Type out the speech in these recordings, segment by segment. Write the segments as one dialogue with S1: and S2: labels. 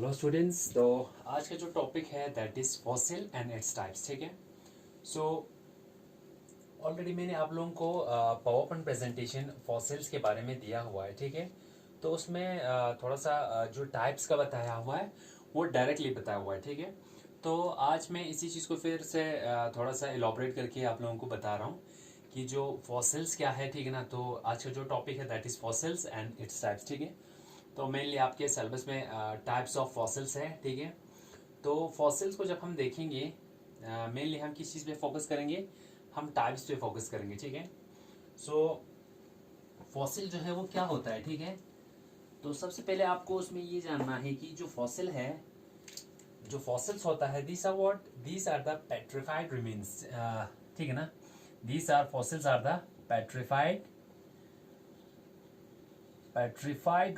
S1: Hello students. तो आज का जो टॉपिक है that is fossil and its types. ठीक है। सो ऑलरेडी मैंने आप लोगों को पावर पॉइंट प्रेजेंटेशन फॉसिल्स के बारे में दिया हुआ है। ठीक है। तो उसमें थोड़ा सा जो टाइप्स का बताया हुआ है वो डायरेक्टली बताया हुआ है। ठीक है। तो आज मैं इसी चीज़ को फिर से थोड़ा सा एलॉबरेट करके आप लोगों को बता रहा हूँ कि जो फॉसिल्स क्या है। ठीक है ना। तो आज का जो टॉपिक है that is fossils and its types. ठीक है। तो मेनली आपके सिलेबस में टाइप्स ऑफ फॉसिल्स है। ठीक है। तो फॉसिल्स को जब हम देखेंगे मेनली हम किस चीज़ पे फोकस करेंगे, हम टाइप्स पे फोकस करेंगे। ठीक है। सो फॉसिल जो है वो क्या होता है। ठीक है। तो सबसे पहले आपको उसमें ये जानना है कि जो फॉसिल है, जो फॉसिल्स होता है these are what, these are the petrified remains. ठीक है ना। These are fossils are the petrified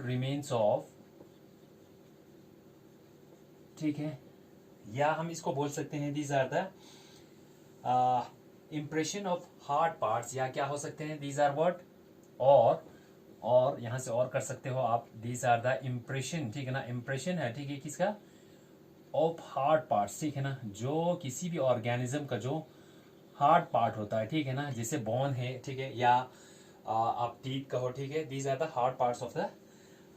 S1: remains of, ठीक है, या हम इसको बोल सकते हैं these are the impression of hard parts, या क्या हो सकते हैं दीज आर व्हाट, और यहां से और कर सकते हो आप, दीज आर द इम्प्रेशन। ठीक है ना। इम्प्रेशन है, ठीक है, किसका, ऑफ हार्ड पार्ट्स। ठीक है ना। जो किसी भी ऑर्गेनिज्म का जो हार्ड पार्ट होता है, ठीक है ना, जैसे बोन है, ठीक है, या आप टीथ कहो, ठीक है, these are the hard parts of the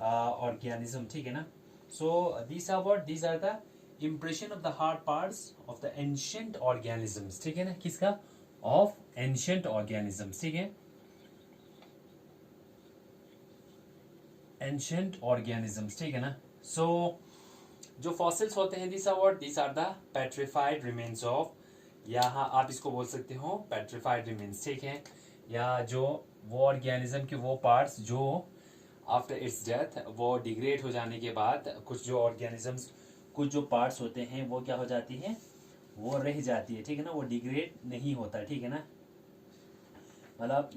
S1: organism. ठीक है ना। So these are what, these are the impression of the hard parts of the ancient organisms. ठीक है ना। किसका, ऑफ एंशिएंट ऑर्गेनिजम्स। ठीक है, एंशिएंट ऑर्गेनिजम्स। ठीक है ना। सो जो फॉसिल्स होते हैं these are what, these are the petrified remains of, या हाँ आप इसको बोल सकते हो पेट्रिफाइड रिमेन्स। ठीक है। या जो वो ऑर्गेनिज्म के वो पार्ट्स जो आफ्टर इट्स डेथ, वो डिग्रेड हो जाने के बाद कुछ जो ऑर्गेनिजम्स, कुछ जो पार्ट्स होते हैं वो क्या हो जाती है, वो रह जाती है। ठीक है ना। वो डिग्रेड नहीं होता। ठीक है ना। मतलब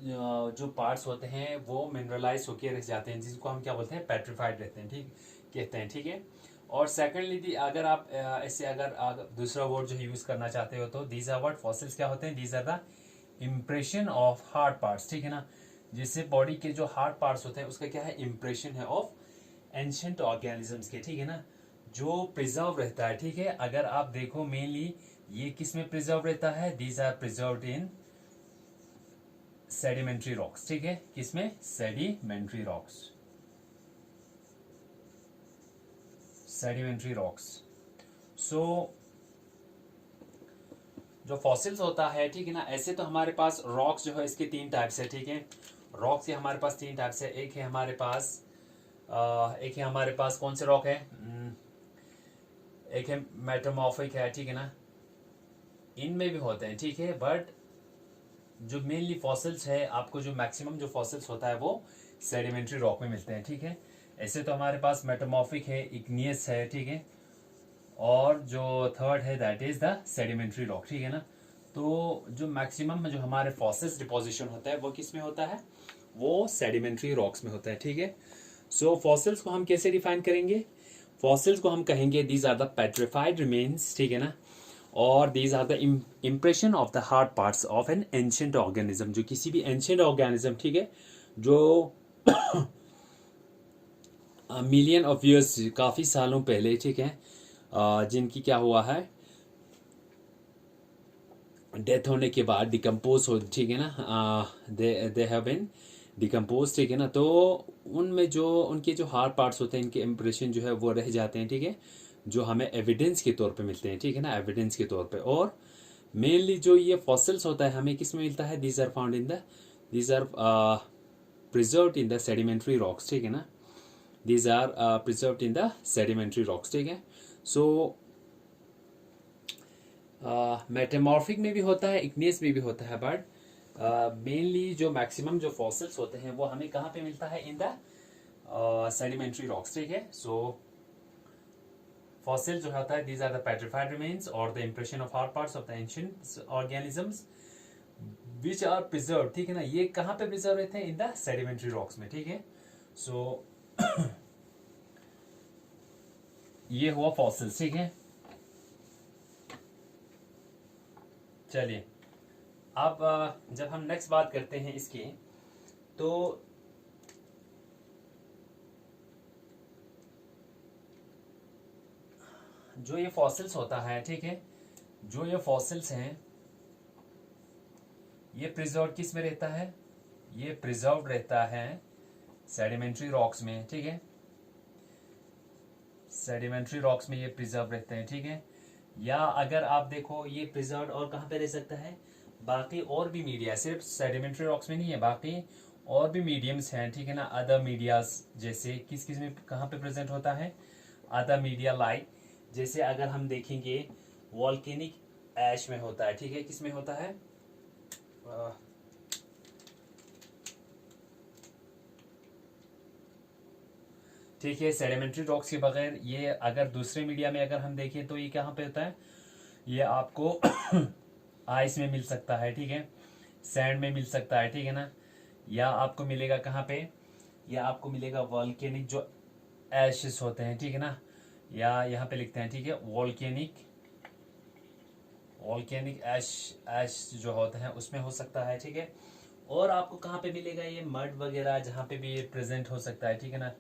S1: जो पार्ट्स होते हैं वो मिनरलाइज होकर रह जाते हैं, जिसको हम क्या बोलते हैं, पेट्रिफाइड रहते हैं। ठीक कहते हैं। ठीक है। और सेकंडली अगर आप ऐसे अगर दूसरा वर्ड जो यूज करना चाहते हो तो दीज आर व्हाट, फॉसिल्स क्या होते हैं, these are the impression of hard parts. ठीक है ना। जिससे बॉडी के जो हार्ड पार्ट्स होते हैं उसका क्या है, इम्प्रेशन है ऑफ एंशिएंट ऑर्गेनिजम्स के। ठीक है ना। जो प्रिजर्व रहता है। ठीक है। अगर आप देखो मेनली ये किस में प्रिजर्व रहता है, these are preserved in sedimentary rocks. ठीक है। किसमें, sedimentary rocks, sedimentary rocks. So जो फॉसिल्स होता है, ठीक है ना, ऐसे तो हमारे पास रॉक्स जो है इसके तीन टाइप्स है। ठीक है। रॉक्स के हमारे पास तीन टाइप्स है। एक है हमारे पास कौन से रॉक है, एक है मेटामॉर्फिक है। ठीक है ना। इनमें भी होते हैं। ठीक है। बट जो मेनली फॉसिल्स है, आपको जो मैक्सिमम जो फॉसिल्स होता है वो सेडिमेंट्री रॉक में मिलते हैं। ठीक है। ऐसे तो हमारे पास मेटामॉर्फिक है, इग्नियस है, ठीक है, और जो थर्ड है that is the sedimentary rock. ठीक है ना। तो जो मैक्सिमम जो हमारे फॉसिल्स डिपोजिशन होता है वो किस में होता है, वो सेडिमेंट्री रॉक्स में होता है। ठीक है। सो फॉसिल्स को हम कैसे डिफाइन करेंगे, फॉसिल्स को हम कहेंगे these are the petrified remains. ठीक है ना। और these are the impression of the hard parts of an ancient organism, जो किसी भी एंशिएंट ऑर्गेनिज्म, ठीक है, जो मिलियन ऑफ ईयर्स, काफी सालों पहले, ठीक है, जिनकी क्या हुआ है, डेथ होने के बाद डिकम्पोज हो, ठीक है ना, दे हैव बीन डिकम्पोज। ठीक है ना। तो उनमें जो उनके जो हार्ड पार्ट्स होते हैं, इनके इम्प्रेशन जो है वो रह जाते हैं। ठीक है। जो हमें एविडेंस के तौर पे मिलते हैं। ठीक है ना। एविडेंस के तौर पे। और मेनली जो ये फॉसिल्स होता है हमें किस में मिलता है, these are found in the, these are preserved in the sedimentary rocks. ठीक है ना। These are preserved in the sedimentary rocks. ठीक है। सो मेटामॉर्फिक में भी होता है, इग्नियस में भी होता है, बट मेनली जो मैक्सिमम जो फॉसिल्स होते हैं वो हमें कहाँ पे मिलता है, इन द सेडिमेंट्री रॉक्स। ठीक है। सो फॉसिल जो होता है these are the petrified remains और the impression of hard parts of the ancient organisms which are preserve. ठीक है ना। ये कहाँ पे प्रिजर्व रहते हैं, इन द सेडिमेंट्री रॉक्स में। ठीक है। सो ये हुआ फॉसिल्स। ठीक है। चलिए अब जब हम नेक्स्ट बात करते हैं इसकी, तो जो ये फॉसिल्स होता है, ठीक है, जो ये फॉसिल्स हैं, ये प्रिजर्व किस में रहता है? ये प्रिजर्व रहता है सेडिमेंट्री रॉक्स में, ठीक है, सेडिमेंट्री रॉक्स में ये प्रिजर्व रहते हैं, ठीक है। या अगर आप देखो ये प्रिजर्व और कहाँ पे रह सकता है? बाकी और भी मीडिया, सिर्फ सेडिमेंट्री रॉक्स में नहीं है, बाकी और भी मीडियम्स हैं, ठीक है ना। अदर मीडियाज जैसे किस किस में कहाँ पे प्रेजेंट होता है? अदर मीडिया लाइक, जैसे अगर हम देखेंगे वॉल्केनिक ऐश में होता है, ठीक है, किस में होता है? ठीक है, सेडिमेंट्री रॉक्स के बगैर ये अगर दूसरे मीडिया में अगर हम देखें तो ये कहाँ पे होता है? ये आपको आइस में मिल सकता है, ठीक है, सैंड में मिल सकता है, ठीक है ना। या आपको मिलेगा कहाँ पे? या आपको मिलेगा वॉल्केनिक जो एशेस होते हैं, ठीक है ना, या यहाँ पे लिखते हैं, ठीक है, वॉल्केनिक ऐश जो होते हैं उसमें हो सकता है, ठीक है। और आपको कहाँ पे मिलेगा? ये मड वगैरह जहाँ पे भी ये प्रेजेंट हो सकता है, ठीक है ना,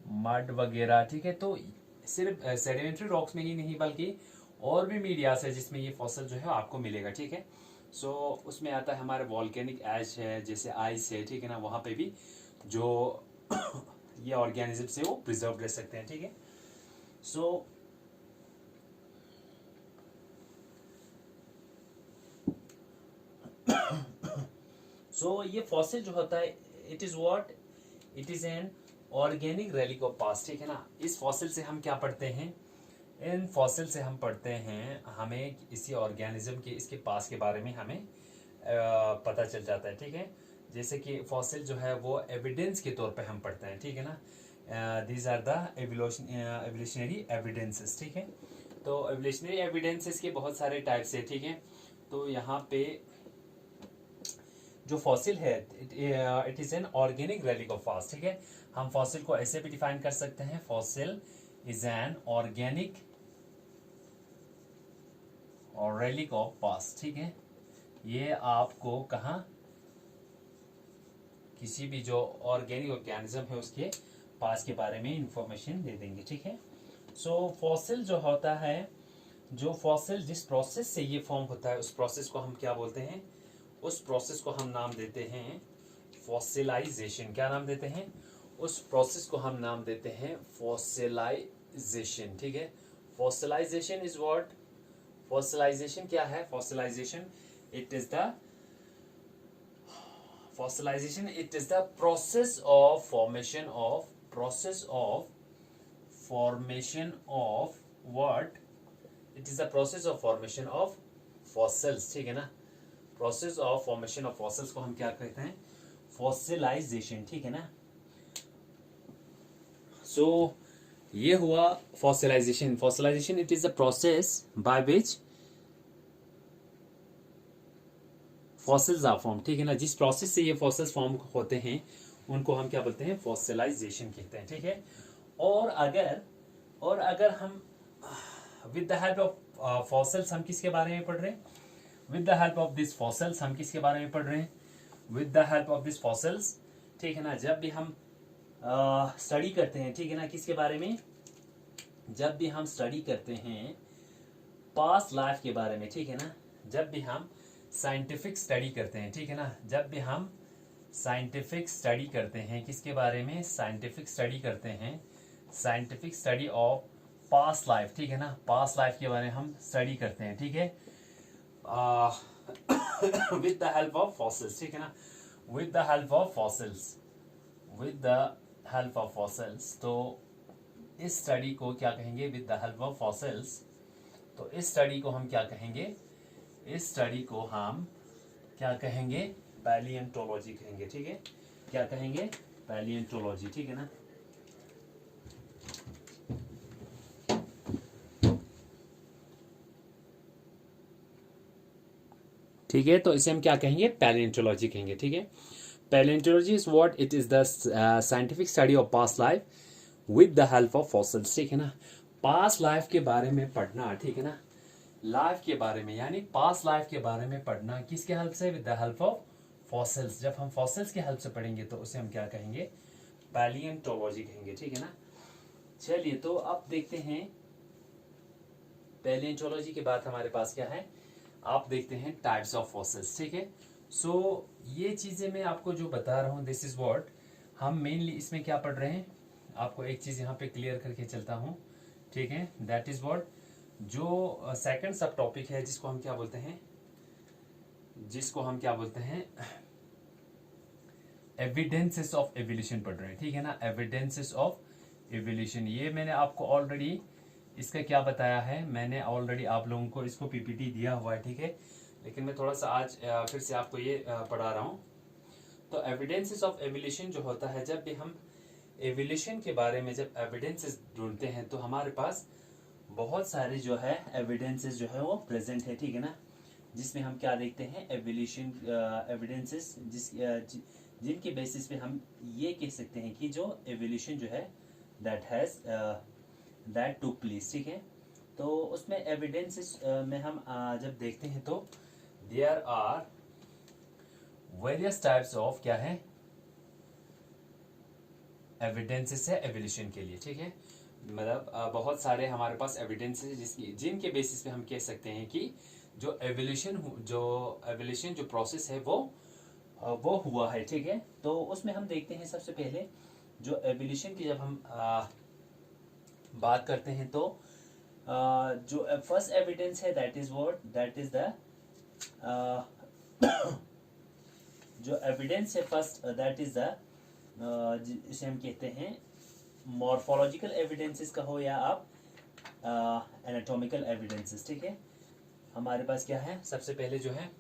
S1: मड वगैरह, ठीक है। तो सिर्फ सेडिमेंट्री रॉक्स में ही नहीं बल्कि और भी मीडियास है जिसमें ये फॉसल जो है आपको मिलेगा, ठीक है। सो उसमें आता है हमारे वॉल्केनिक ऐश है, जैसे आइस है, ठीक है ना, वहाँ पे भी जो ये ऑर्गेनिज्म है वो प्रिजर्व रह सकते हैं, ठीक है। सो ये फॉसिल जो होता है, it is what? It is an organic relic of past, ठीक है ना। इस फॉसिल से हम क्या पढ़ते हैं? इन फॉसिल से हम पढ़ते हैं, हमें इसी ऑर्गेनिज्म के इसके पास के बारे में हमें पता चल जाता है, ठीक है। जैसे कि फॉसिल जो है वो एविडेंस के तौर पे हम पढ़ते हैं, ठीक है ना। These are the evolutionary evidences, ठीक है। तो एवोल्यूशनरी एविडेंसेस के बहुत सारे टाइप्स है, ठीक है। तो यहाँ पे जो फॉसिल है it is an organic relic of past, ठीक है। हम फॉसिल को ऐसे भी डिफाइन कर सकते हैं, फॉसिल इज एन ऑर्गेनिक और रेलिक ऑफ पास्ट, ठीक है। ये आपको कहाँ किसी भी जो ऑर्गेनिक ऑर्गेनिज्म है उसके पास के बारे में इंफॉर्मेशन दे देंगे, ठीक है। सो फॉसिल जो होता है, जो फॉसिल जिस प्रोसेस से ये फॉर्म होता है उस प्रोसेस को हम क्या बोलते हैं? उस प्रोसेस को हम नाम देते हैं फॉसिलाइजेशन। क्या नाम देते हैं? उस प्रोसेस को हम नाम देते हैं फॉसिलाइजेशन, ठीक है। Fossilisation is what? फॉसिलाइजेशन क्या है? Fossilisation it is the fossilization it is the process of formation of what? It is the process of formation of fossils, ठीक है ना। Process of formation of fossils को हम क्या कहते हैं? फॉसिलाइजेशन, ठीक है ना। सो ये हुआ fossilization. Fossilization it is the process by which fossils are form, ठीक है ना। जिस प्रोसेस से ये फॉसिल्स फॉर्म होते हैं उनको हम क्या बोलते हैं? फॉसिलाइजेशन कहते हैं, ठीक है। और अगर हम with the help of fossils हम किसके बारे में पढ़ रहे हैं? With the help of this fossils हम किसके बारे में पढ़ रहे हैं? With the help of this fossils, ठीक है ना। जब भी हम स्टडी करते हैं, ठीक है ना, किसके बारे में? जब भी हम स्टडी करते हैं पास्ट लाइफ के बारे में, ठीक है ना। जब भी हम साइंटिफिक स्टडी करते हैं, ठीक है ना, जब भी हम साइंटिफिक स्टडी करते हैं, किसके बारे में? साइंटिफिक स्टडी करते हैं, scientific study of past life, ठीक है ना। पास्ट लाइफ के बारे में हम स्टडी करते हैं, ठीक है, with the help of fossils, ठीक है ना, with the help of fossils, with the help of fossils. तो इस स्टडी को क्या कहेंगे? With the help of fossils. तो इस स्टडी को हम क्या कहेंगे? इस स्टडी को हम क्या कहेंगे? पैलियोंटोलॉजी कहेंगे, ठीक है। क्या कहेंगे? पैलियोंटोलॉजी, ठीक है ना। ठीक है, तो इसे हम क्या कहेंगे? पैलियोंटोलॉजी कहेंगे, ठीक है। Palaeontology is what? It is the scientific study of past life with the help of fossils, ठीक है ना। पास्ट लाइफ के बारे में पढ़ना, ठीक है ना, लाइफ के बारे में, यानी पास्ट लाइफ के बारे में पढ़ना किसके हेल्प से? With the help of fossils. जब हम फॉसिल्स के हेल्प से पढ़ेंगे तो उसे हम क्या कहेंगे? पैलियोंटोलॉजी कहेंगे, ठीक है ना। चलिए, तो अब देखते हैं पैलियोंटोलॉजी के बाद हमारे पास क्या है, आप देखते हैं टाइप्स ऑफ फॉसिल्स, ठीक है। सो ये चीजें मैं आपको जो बता रहा हूँ, दिस इज व्हाट हम मेनली इसमें क्या पढ़ रहे हैं, आपको एक चीज यहाँ पे क्लियर करके चलता हूँ, ठीक है। दैट इज व्हाट जो सेकंड सब टॉपिक है जिसको हम क्या बोलते हैं एविडेंसेस ऑफ एवोल्यूशन पढ़ रहे हैं, ठीक है ना। एविडेंसेस ऑफ एवोल्यूशन, ये मैंने आपको ऑलरेडी इसका क्या बताया है, मैंने ऑलरेडी आप लोगों को इसको पीपीटी दिया हुआ है, ठीक है। लेकिन मैं थोड़ा सा आज फिर से आपको ये पढ़ा रहा हूँ। तो एविडेंसेस ऑफ एवोल्यूशन जो होता है, जब भी हम एवोल्यूशन के बारे में जब एविडेंसेस ढूंढते हैं तो हमारे पास बहुत सारे जो है एविडेंसेस जो है वो प्रेजेंट है, ठीक है ना। जिसमें हम क्या देखते हैं, एवोल्यूशन एविडेंसेस जिनके बेसिस पे हम ये कह सकते हैं कि जो एवोल्यूशन जो है दैट टुक प्लेस, ठीक है। तो उसमें एविडेंसेस में हम जब देखते हैं तो there are various types of क्या है एविडेंसेस है एवोल्यूशन के लिए, ठीक है। मतलब बहुत सारे हमारे पास एविडेंसेस जिनके बेसिस पे हम कह सकते हैं कि जो एवोल्यूशन जो प्रोसेस है वो हुआ है, ठीक है। तो उसमें हम देखते हैं सबसे पहले जो एवोल्यूशन की जब हम बात करते हैं तो जो फर्स्ट एविडेंस है दैट इज द जो एविडेंस है फर्स्ट दैट इज द इसे हम कहते हैं मॉर्फोलॉजिकल एविडेंसेस का हो या आप एनाटॉमिकल एविडेंसेस, ठीक है। हमारे पास क्या है, सबसे पहले जो है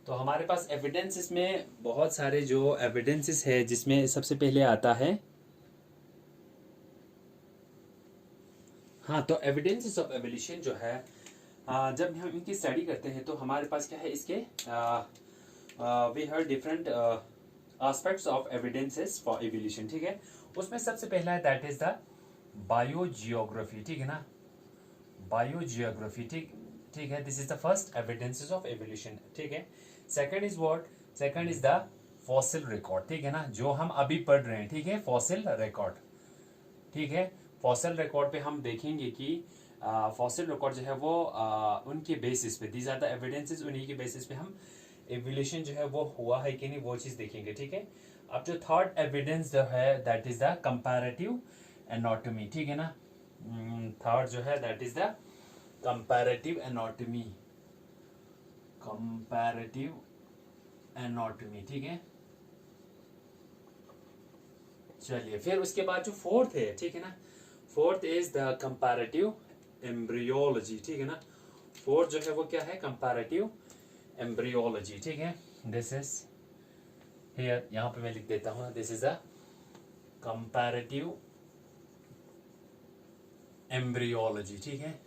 S1: तो हमारे पास एविडेंसेस में बहुत सारे जो एविडेंसेस है जिसमें सबसे पहले आता है, हाँ, तो एविडेंसेस ऑफ एवोल्यूशन जो है जब हम इनकी स्टडी करते हैं तो हमारे पास क्या है, इसके we have different aspects of evidences for evolution, ठीक है। उसमें सबसे पहला है दैट इज द बायोजियोग्राफी, ठीक है ना। बायोजियोग्राफी, ठीक है, this is the first evidences of evolution, ठीक है। Second is what, second is the fossil record, ठीक है ना, जो हम अभी पढ़ रहे हैं, ठीक है, फॉसिल रिकॉर्ड, ठीक है। फॉसिल रिकॉर्ड पे हम देखेंगे कि फॉसिल रिकॉर्ड जो है वो उनके बेसिस पे, दीज आर द एविडेंसेस, उन्हीं के बेसिस पे हम एवोल्यूशन जो है वो हुआ है कि नहीं वो चीज देखेंगे, ठीक है। अब जो थर्ड एविडेंस जो है that is the comparative anatomy, ठीक है ना। थर्ड जो है that is the comparative anatomy, comparative anatomy, ठीक है। चलिए, फिर उसके बाद जो फोर्थ है, ठीक है ना, fourth is the comparative embryology, ठीक है ना। फोर्थ जो है वो क्या है, कंपैरेटिव एम्ब्रियोलॉजी, ठीक है। दिस इज हियर, यहां पे मैं लिख देता हूं, this is the comparative embryology, ठीक है,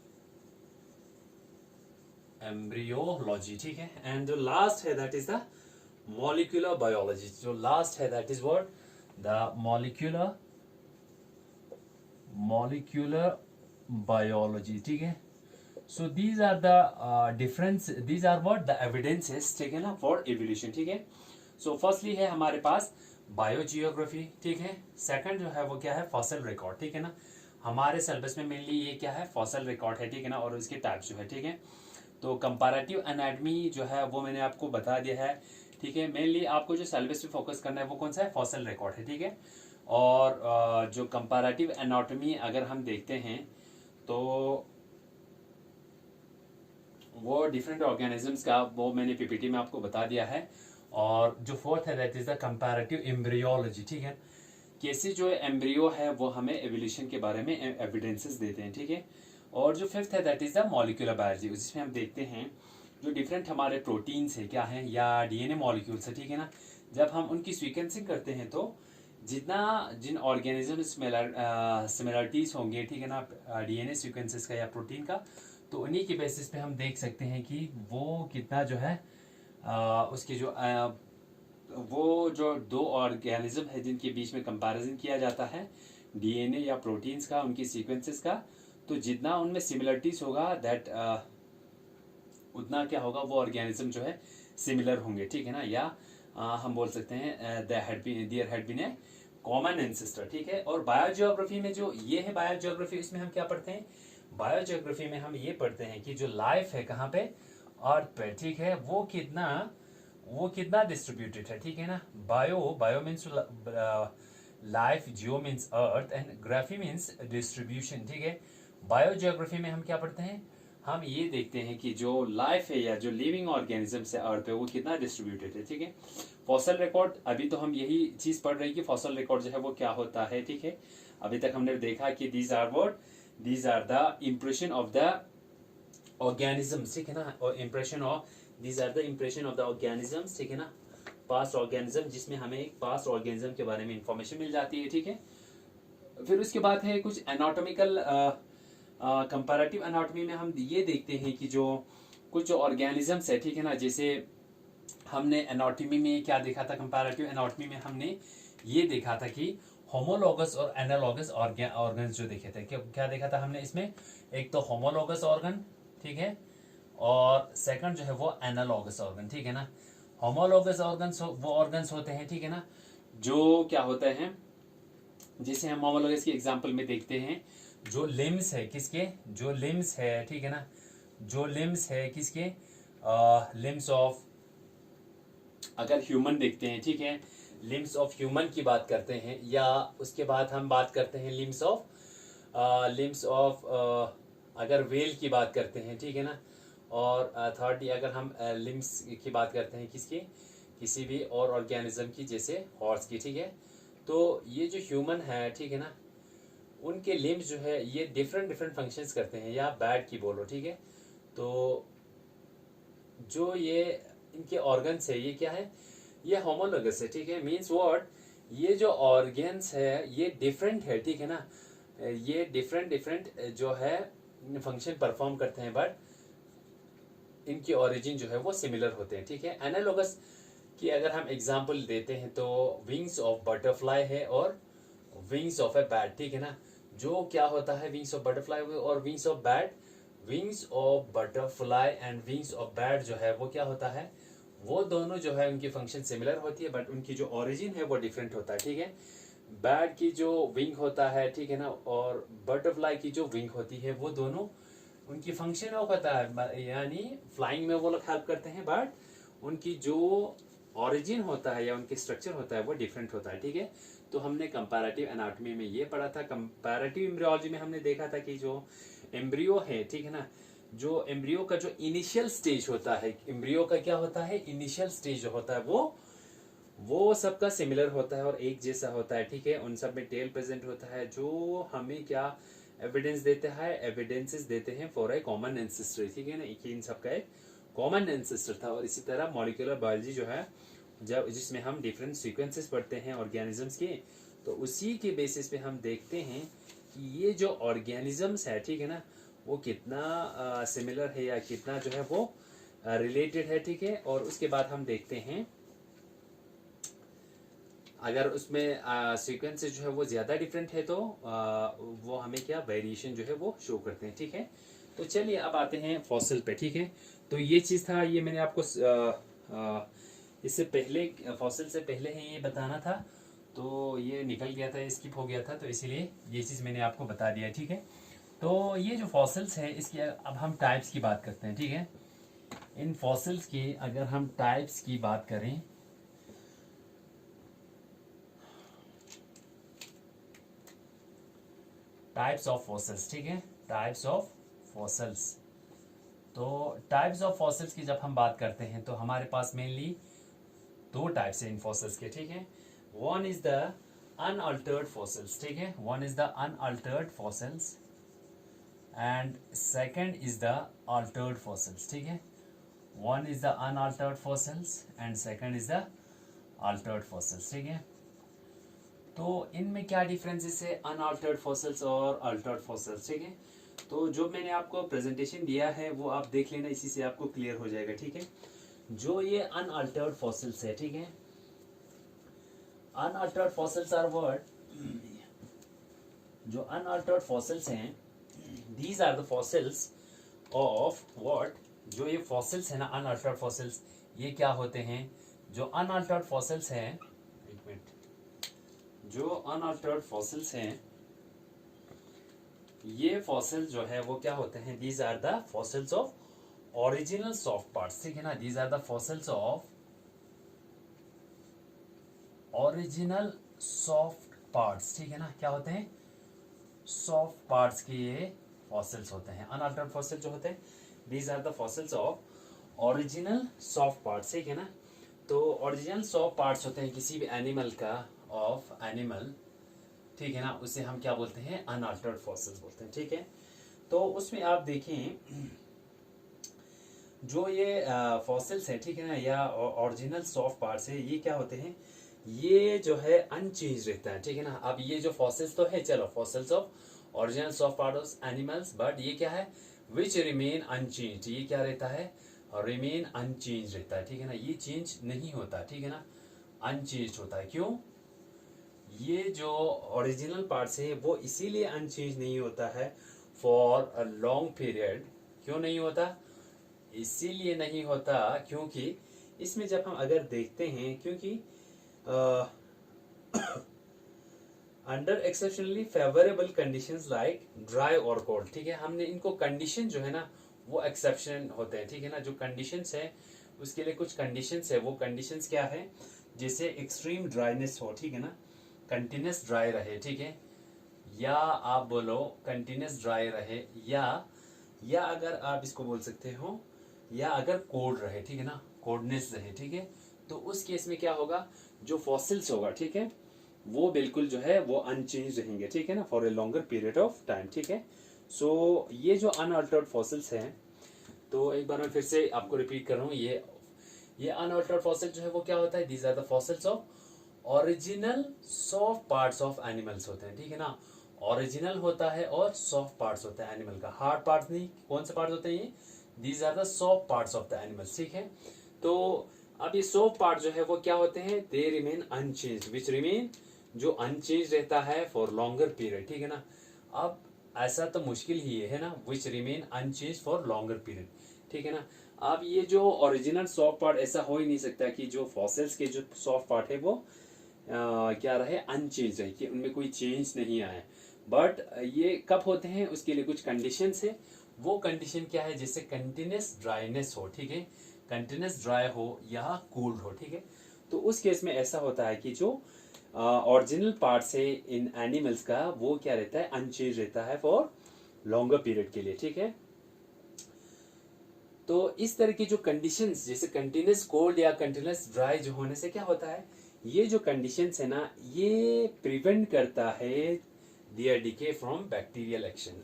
S1: एम्ब्रियोलॉजी, ठीक है। एंड जो लास्ट है that is the molecular biology, जो लास्ट है that is what the molecular biology, ठीक है। So these are the difference, these are what the evidences, ठीक है ना, फॉर एवोल्यूशन, ठीक है। सो फर्स्टली है हमारे पास बायोजियोग्राफी, ठीक है। सेकंड जो है वो क्या है, फॉसिल रिकॉर्ड, ठीक है ना। हमारे सिलेबस में मेनली ये क्या है, फॉसिल रिकॉर्ड है, ठीक है ना, और उसके टाइप्स जो है, ठीक है। तो कंपैरेटिव एनाटॉमी जो है वो मैंने आपको बता दिया है, ठीक है। मेनली आपको जो सिलेबस पे फोकस करना है वो कौन सा है, फॉसिल रिकॉर्ड है, ठीक है। और जो कंपैरेटिव एनाटॉमी अगर हम देखते हैं तो वो डिफरेंट ऑर्गेनिजम्स का वो मैंने पीपीटी में आपको बता दिया है। और जो फोर्थ है that is the comparative embryology, ठीक है, कैसे जो एम्ब्रियो है वो हमें एवोल्यूशन के बारे में एविडेंसेस देते हैं, ठीक है। और जो फिफ्थ है that is the molecular biology, जिसमें हम देखते हैं जो डिफरेंट हमारे प्रोटीन्स है क्या है या डीएनए मॉलिक्यूल्स है, ठीक है ना। जब हम उनकी सीक्वेंसिंग करते हैं तो जिन ऑर्गेनिज्म सिमिलरिटीज होंगे, ठीक है ना, डीएनए सीक्वेंसेस का या प्रोटीन का, तो उन्हीं के बेसिस पे हम देख सकते हैं कि वो कितना जो है उसके जो वो जो दो ऑर्गेनिज्म है जिनके बीच में कंपैरिजन किया जाता है डीएनए या प्रोटीन्स का, उनकी सीक्वेंसेस का, तो जितना उनमें सिमिलरिटीज होगा दैट उतना क्या होगा, वो ऑर्गेनिज्म जो है सिमिलर होंगे, ठीक है ना। या हम बोल सकते हैं there had been a common ancestor, ठीक है। और बायोजियोग्राफी में जो ये है बायोजियोग्राफी, इसमें हम क्या पढ़ते हैं, बायोजियोग्राफी में हम ये पढ़ते हैं कि जो लाइफ है कहाँ पे, अर्थ पे, ठीक है, वो कितना डिस्ट्रीब्यूटेड है, ठीक है ना। Bio means life, Jio means earth and graphy means distribution, ठीक है। बायोजियोग्राफी में हम क्या पढ़ते हैं, हम ये देखते हैं कि जो लाइफ है या जो लिविंग ऑर्गेनिज्म है अर्थ पे वो कितना डिस्ट्रीब्यूटेड है, ठीक है। फॉसल रिकॉर्ड, अभी तो हम यही चीज पढ़ रहे हैं कि फॉसल रिकॉर्ड जो है वो क्या होता है, ठीक है। अभी तक हमने देखा कि these are the impression of the organisms, ठीक है ना, और these are the impression of the organisms, ठीक है ना, पास्ट ऑर्गेनिज्म, जिसमें हमें एक पास्ट ऑर्गेनिज्म के बारे में इंफॉर्मेशन मिल जाती है, ठीक है। फिर उसके बाद है कुछ एनाटॉमिकल, कंपैरेटिव एनाटॉमी में हम ये देखते हैं कि जो कुछ ऑर्गेनिजम्स है, ठीक है ना, जैसे हमने एनाटॉमी में क्या देखा था, कंपैरेटिव एनाटॉमी में हमने ये देखा था कि होमोलॉगस और एनालॉगस ऑर्गन जो देखे थे, क्या देखा था हमने इसमें, एक तो होमोलॉगस ऑर्गन, ठीक है, और सेकंड जो है वो एनालॉगस ऑर्गन, ठीक है ना। होमोलॉगस ऑर्गन्स वो ऑर्गन्स होते हैं, ठीक है ना, जो क्या होते हैं, जैसे हम होमोलॉगस की एग्जांपल में देखते हैं, जो लिम्स है किसके, जो लिम्स है, ठीक है ना, जो लिम्स है किसके, लिम्स ऑफ, अगर ह्यूमन देखते हैं, ठीक है, लिम्स ऑफ ह्यूमन की बात करते हैं, या उसके बाद हम बात करते हैं लिम्स ऑफ अगर वेल की बात करते हैं, ठीक है ना, और थर्ड अगर हम लिम्स की बात करते हैं किसकी, किसी भी और ऑर्गेनिज्म की, जैसे हॉर्स की, ठीक है। तो ये जो ह्यूमन है, ठीक है ना, उनके लिम्स जो है ये डिफरेंट फंक्शंस करते हैं, या बैट की बोलो, ठीक है। तो जो ये इनके ऑर्गन्स है ये क्या है, ये होमोलोगस है, ठीक है। मीन्स व्हाट, ये जो ऑर्गन्स है ये डिफरेंट है, ठीक है ना, ये डिफरेंट जो है फंक्शन परफॉर्म करते हैं, बट इनकी ओरिजिन जो है वो सिमिलर होते हैं, ठीक है। एनालॉगस की अगर हम एग्जांपल देते हैं तो विंग्स ऑफ बटरफ्लाई है और विंग्स ऑफ ए बैट, ठीक है ना। जो क्या होता है विंग्स ऑफ बटरफ्लाई और wings of bat, wings of butterfly and wings of bat जो है वो क्या होता है, वो दोनों जो है उनकी फंक्शन सिमिलर होती है, बट उनकी जो ओरिजिन है वो डिफरेंट होता है, ठीक है। बैट की जो विंग होता है, ठीक है ना, और बटरफ्लाई की जो विंग होती है, वो दोनों उनकी फंक्शन होता है, यानी फ्लाइंग में वो लोग हेल्प करते हैं, बट उनकी जो ओरिजिन होता है या उनकी स्ट्रक्चर होता है वो डिफरेंट होता है, ठीक है। तो हमने कंपैरेटिव एनाटॉमी में ये पढ़ा था। कंपैरेटिव एम्ब्रियोलॉजी में हमने देखा था कि जो एम्ब्रियो है, ठीक है ना, जो एम्ब्रियो का जो इनिशियल स्टेज होता है, एम्ब्रियो का क्या होता है, इनिशियल स्टेज जो होता है वो सबका सिमिलर होता है और एक जैसा होता है, ठीक है। उन सब में टेल प्रेजेंट होता है, जो हमें क्या एविडेंस देते हैं, एविडेंसेस देते हैं फॉर ए कॉमन एंसेस्टर, ठीक है ना, इन सबका एक कॉमन एंसेस्टर था। और इसी तरह मॉलिक्यूलर बायोलॉजी जो है, जब जिसमें हम डिफरेंट सीक्वेंसेस पढ़ते हैं ऑर्गेनिजम्स के, तो उसी के बेसिस पे हम देखते हैं कि ये जो ऑर्गेनिजम्स है, ठीक है ना, वो कितना सिमिलर है या कितना जो है वो रिलेटेड है, ठीक है। और उसके बाद हम देखते हैं अगर उसमें सीक्वेंसेस जो है वो ज़्यादा डिफरेंट है तो वो हमें क्या वेरिएशन जो है वो शो करते हैं, ठीक है। तो चलिए अब आते हैं फॉसिल पे, ठीक है। तो ये चीज़ था, ये मैंने आपको इससे पहले, फॉसिल से पहले ही ये बताना था, तो ये निकल गया था, स्किप हो गया था, तो इसीलिए ये चीज़ मैंने आपको बता दिया, ठीक है। तो ये जो फॉसिल्स है इसकी अब हम टाइप्स की बात करते हैं, ठीक है। इन फॉसिल्स की अगर हम टाइप्स की बात करें, टाइप्स ऑफ फॉसिल्स, ठीक है, टाइप्स ऑफ फॉसिल्स। तो टाइप्स ऑफ फॉसिल्स की जब हम बात करते हैं तो हमारे पास मेनली दो टाइप्स हैं इन फॉसिल्स के, ठीक है। One is the unaltered fossils, ठीक है, one is the unaltered fossils and second is the altered fossils, ठीक है। One is the unaltered fossils and second is the altered fossils, ठीक है। तो इनमें क्या डिफरेंसेस है अनअल्टर्ड फॉसिल्स और अल्टर्ड फॉसिल्स, ठीक है। तो जो मैंने आपको प्रेजेंटेशन दिया है वो आप देख लेना, इसी से आपको क्लियर हो जाएगा, ठीक है। जो ये अनअल्टर्ड फॉसिल्स है, ठीक है, अनअल्टर्ड फॉसिल्स आर व्हाट, जो अनअल्टर्ड फॉसिल्स हैं, these are the fossils of what, जो ये फॉसिल्स है ना अनअल्टर्ड फॉसिल्स, ये क्या होते हैं, जो अनअल्टर्ड फॉसिल्स हैं, एक मिनट, जो अनअल्टर्ड फॉसिल्स हैं, ये फॉसिल जो है वो क्या होते हैं, these are the fossils of original soft parts, ठीक है ना, these are the fossils of original soft parts, ठीक है ना, क्या होते हैं, सॉफ्ट पार्ट्स के ये फॉसिल्स होते हैं। अनअल्टर्ड फॉसिल जो होते हैं, these are the fossils of original soft parts, ठीक है ना। तो ओरिजिनल सॉफ्ट पार्ट्स होते हैं किसी भी एनिमल का, ऑफ एनिमल, ठीक है ना, उसे हम क्या बोलते हैं, अनअल्टर्ड फॉसिल्स बोलते हैं, ठीक है। तो उसमें आप देखें जो ये फॉसिल्स हैं, ठीक है ना, या ओरिजिनल सॉफ्ट पार्ट्स है, ये क्या होते हैं, ये जो है अनचेंज रहता है, ठीक है ना। अब ये जो फॉसिल्स तो है, चलो fossils of original soft part of animals, but ये क्या है, विच रिमेन अनचेंज, ये क्या रहता है, रिमेन अनचेंज रहता है, ठीक है ना, ये चेंज नहीं होता, ठीक है ना, अनचेंज होता है। क्यों, ये जो ओरिजिनल पार्ट्स है वो इसीलिए अनचेंज नहीं होता है फॉर अ लॉन्ग पीरियड। क्यों नहीं होता, इसीलिए नहीं होता क्योंकि इसमें जब हम अगर देखते हैं, क्योंकि under exceptionally favourable conditions like dry और कोल्ड, ठीक है, हमने इनको कंडीशन जो है ना वो एक्सेप्शन होते हैं, ठीक है ना, जो कंडीशंस है उसके लिए कुछ कंडीशंस है, वो कंडीशंस क्या है, जैसे एक्सट्रीम ड्राइनेस हो, ठीक है ना, कंटिन्यूस ड्राई रहे, ठीक है, या आप बोलो कंटिन्यूस ड्राई रहे, या अगर आप इसको बोल सकते हो, या अगर कोल्ड रहे, ठीक है ना, कोल्डनेस रहे, ठीक है, तो उस केस में क्या होगा, जो फॉसिल्स होगा, ठीक है, वो बिल्कुल जो है वो अनचेंज रहेंगे, ठीक है ना, for a longer period of time, ठीक है। सो ये जो अनअल्टर्ड फॉसिल्स हैं, तो एक बार मैं फिर से आपको रिपीट कर रहा हूँ, ये अनअल्टर्ड फॉसिल जो है वो क्या होता है, these are the fossils of original soft parts of animals होते हैं, ठीक है ना, ओरिजिनल होता है और सॉफ्ट पार्ट्स होता है एनिमल का, हार्ड पार्ट्स नहीं, कौन से पार्ट्स होते हैं ये, these are the soft parts of the animals, ठीक है। तो अब ये सॉफ्ट पार्ट जो है वो क्या होते हैं, they remain unchange, which remain, जो अनचेंज रहता है फॉर लॉन्गर पीरियड, ठीक है ना। अब ऐसा तो मुश्किल ही है ना, which remain unchange for longer period, ठीक है ना। अब ये जो ओरिजिनल सॉफ्ट पार्ट, ऐसा हो ही नहीं सकता कि जो फॉसिल्स के जो सॉफ्ट पार्ट है वो क्या रहे, अनचेंज रहे, कि उनमें कोई चेंज नहीं आए। बट ये कब होते हैं, उसके लिए कुछ कंडीशंस है, वो कंडीशन क्या है, जैसे कंटिन्यूस ड्राइनेस हो, ठीक है, कंटिन्यूस ड्राई हो या कोल्ड हो, ठीक है, तो उस केस में ऐसा होता है कि जो ओरिजिनल पार्ट्स है इन एनिमल्स का, वो क्या रहता है, अनचेंज रहता है फॉर लॉन्गर पीरियड के लिए, ठीक है। तो इस तरह की जो कंडीशंस, जैसे कंटिन्यूस कोल्ड या कंटिन्यूस ड्राई जो होने से क्या होता है, ये जो कंडीशंस है ना, ये प्रिवेंट करता है दियर डिके फ्रॉम बैक्टीरियल एक्शन।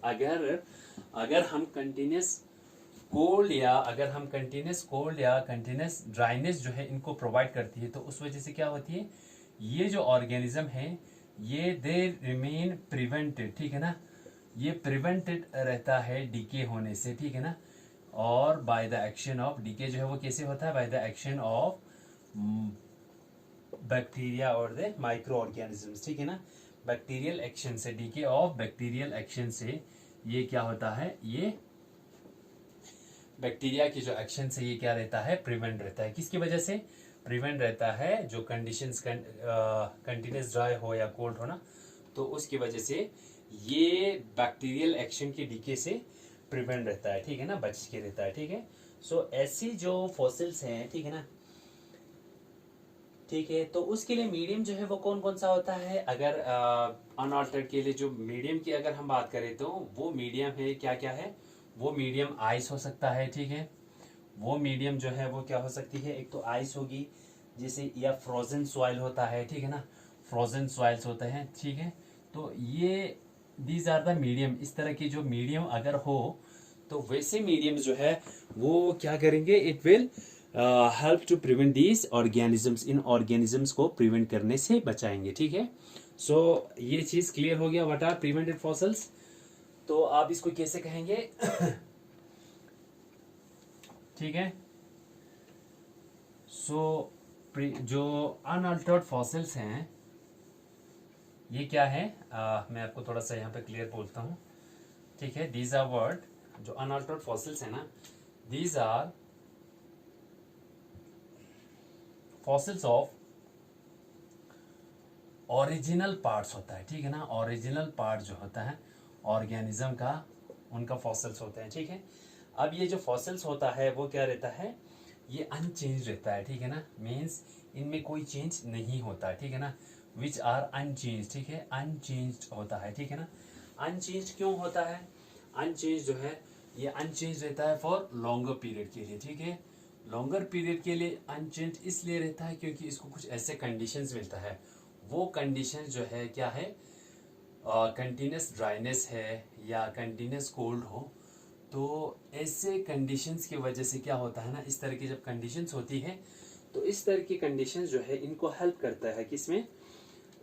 S1: अगर हम कंटिन्यूस कोल्ड या कंटिन्यूस ड्राइनेस जो है इनको प्रोवाइड करती है, तो उस वजह से क्या होती है, ये जो ऑर्गेनिज्म है ये दे रिमेन प्रिवेंटेड, ठीक है ना, ये प्रिवेंटेड रहता है डीके होने से, ठीक है ना। और by the action of decay जो है वो कैसे होता है, by the action of bacteria और द माइक्रो ऑर्गेनिजम्स, ठीक है ना, बैक्टीरियल एक्शन से, डीके ऑफ बैक्टीरियल एक्शन से ये क्या होता है, ये बैक्टीरिया की जो एक्शन से ये क्या रहता है, प्रिवेंट रहता है। किसकी वजह से प्रिवेंट रहता है, जो कंडीशंस कंटिन्यूस ड्राई हो या कोल्ड हो ना, तो उसकी वजह से ये बैक्टीरियल एक्शन के डीके से प्रिवेंट रहता है, ठीक है ना, बच के रहता है, ठीक है। सो ऐसी जो फॉसिल्स हैं, ठीक है ना, ठीक है, तो उसके लिए मीडियम जो है वो कौन कौन सा होता है, अगर अनऑल्टर्ड के लिए जो मीडियम की अगर हम बात करें, तो वो मीडियम है, क्या क्या है, वो मीडियम आइस हो सकता है, ठीक है, वो मीडियम जो है वो क्या हो सकती है, एक तो आइस होगी, जैसे, या फ्रोजन सॉइल होता है, ठीक है ना, फ्रोजन सॉइल्स होते हैं, ठीक है। तो ये दीज आर द मीडियम, इस तरह की जो मीडियम अगर हो, तो वैसे मीडियम जो है वो क्या करेंगे, it will help to prevent these organisms, इन ऑर्गेनिजम्स को प्रिवेंट करने से बचाएंगे, ठीक है। सो ये चीज क्लियर हो गया, व्हाट आर प्रिवेंटेड फॉसिल्स, तो आप इसको कैसे कहेंगे ठीक है। सो जो अनअल्टर्ड फॉसिल्स हैं ये क्या है, मैं आपको थोड़ा सा यहाँ पे क्लियर बोलता हूँ, ठीक है। दीज आर वर्ड, जो अनअल्टर्ड फॉसिल्स है ना, these are fossils of original parts होता है, ठीक है ना। ओरिजिनल पार्ट जो होता है ऑर्गेनिज्म का, उनका फॉसिल्स होते हैं, ठीक है। अब ये जो फॉसिल्स होता है वो क्या रहता है, ये अनचेंज रहता है, ठीक है ना। मीन्स इनमें कोई चेंज नहीं होता, ठीक है ना। विच आर अनचेंज, ठीक है, अनचेंज होता है, ठीक है ना। अनचेंज क्यों होता है, अनचेंज जो है ये अनचेंज रहता है फॉर लॉन्गर पीरियड के लिए, ठीक है। लॉन्गर पीरियड के लिए अनचेंज इसलिए रहता है क्योंकि इसको कुछ ऐसे कंडीशंस मिलता है, वो कंडीशंस जो है क्या है, कंटिन्यूस ड्राइनेस है या कंटिन्यूस कोल्ड हो, तो ऐसे कंडीशंस की वजह से क्या होता है ना, इस तरह की जब कंडीशंस होती है तो इस तरह की कंडीशंस जो है इनको हेल्प करता है किसमें,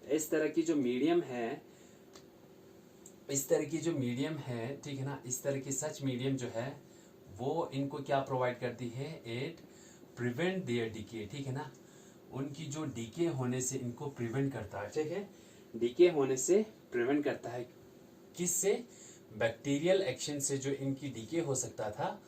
S1: इस तरह की जो मीडियम है, इस तरह की जो मीडियम है, ठीक है ना, इस तरह की सच मीडियम जो है वो इनको क्या प्रोवाइड करती है, इट प्रिवेंट देयर डीके, ठीक है ना। उनकी जो डीके होने से इनको प्रिवेंट करता है, ठीक है, डीके होने से प्रिवेंट करता है, किससे, बैक्टीरियल एक्शन से जो इनकी डीके हो सकता था,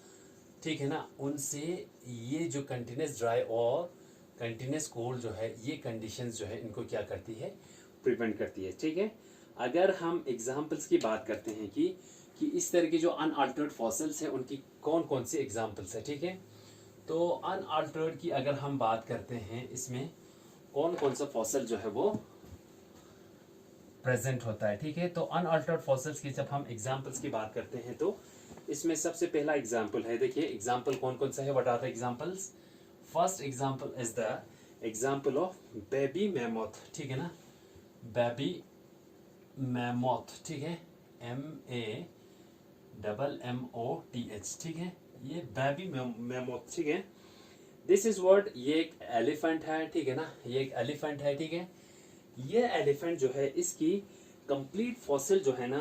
S1: ठीक है ना, उनसे ये जो कंटिन्यूस ड्राई और कंटिन्यूस कोल्ड जो है ये कंडीशंस जो है इनको क्या करती है, प्रिवेंट करती है, ठीक है। अगर हम एग्जांपल्स की बात करते हैं कि इस तरह के जो अनअल्टर्ड फॉसिल्स हैं उनकी कौन कौन सी एग्जांपल्स है, ठीक है। तो अनअल्टर्ड की अगर हम बात करते हैं, इसमें कौन कौन सा फॉसिल जो है वो प्रेजेंट होता है, ठीक है। तो अनअल्टर्ड फॉसिल्स की जब हम एग्जांपल्स की बात करते हैं तो इसमें सबसे पहला एग्जांपल है, देखिए एग्जांपल कौन कौन सा है, what are the examples. First example is the example of baby mammoth, ठीक है ना, बेबी मैमोथ, ठीक है, MAMMOTH, ठीक है, ये बेबी मैमोथ, ठीक है। दिस इज वर्ड, ये एक एलिफेंट है, ठीक है ना, ये एक एलिफेंट है, ठीक है। ये एलिफेंट जो है इसकी कंप्लीट फॉसिल जो है ना,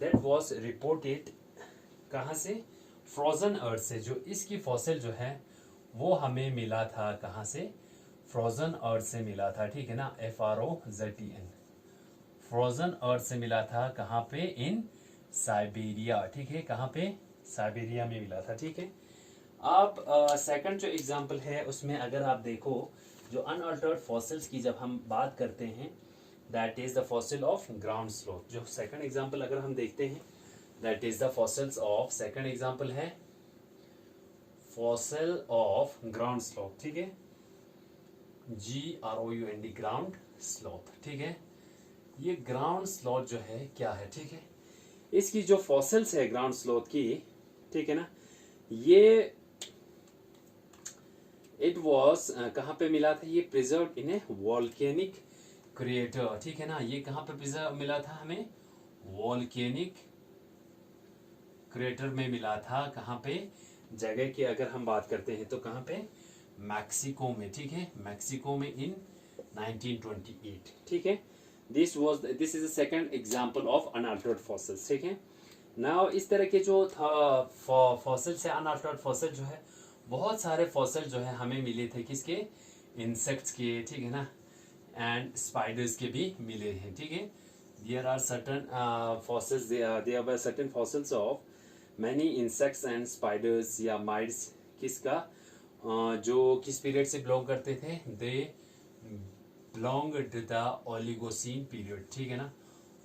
S1: दैट वाज रिपोर्टेड कहाँ से, फ्रोजन अर्थ से। जो इसकी फॉसिल जो है वो हमें मिला था कहाँ से, फ्रोजन अर्थ से मिला था, ठीक है ना, FROZEN, फ्रोजन अर्थ से मिला था, कहाँ पे, इन साइबेरिया, ठीक है, कहाँ पे, साइबेरिया में मिला था, ठीक है। अब सेकंड जो एग्जांपल है उसमें अगर आप देखो, जो अनअल्टर्ड फॉसिल्स की जब हम बात करते हैं, that is the fossil of ground sloth. जो सेकंड एग्जांपल अगर हम देखते हैं, that is the fossils of, second example है फॉसिल ऑफ ग्राउंड स्लोथ, ठीक है, GROUND, ग्राउंड स्लोथ, ठीक है। ये ग्राउंड स्लोथ जो है क्या है, ठीक है, इसकी जो फॉसिल्स है ग्राउंड स्लोथ की, ठीक है ना, ये इट वॉज कहाँ पे मिला था, ये प्रिजर्व इन ए वॉल्केनिक क्रिएटर, ठीक है ना, ये कहाँ पे प्रिजर्व मिला था हमें, वॉल्केनिक क्रिएटर में मिला था, कहाँ पे, जगह की अगर हम बात करते हैं तो कहाँ पे, मैक्सिको में, ठीक है, मैक्सिको में इन 1928, ठीक है। This is the second example of unaltered fossils, ठीक है। नाउ इस तरह के जो फॉसिल्स है, अनअल्टर्ड फॉसिल जो है, बहुत सारे फॉसिल जो है हमें मिले थे, किसके, इंसेक्ट्स के, ठीक है ना, एंड स्पाइडर्स के भी मिले हैं, ठीक है। There are certain fossils, there were certain fossils of many insects and spiders या माइट्स, किसका, जो किस पीरियड से बिलोंग करते थे, they belong to the Oligocene period, ठीक है ना,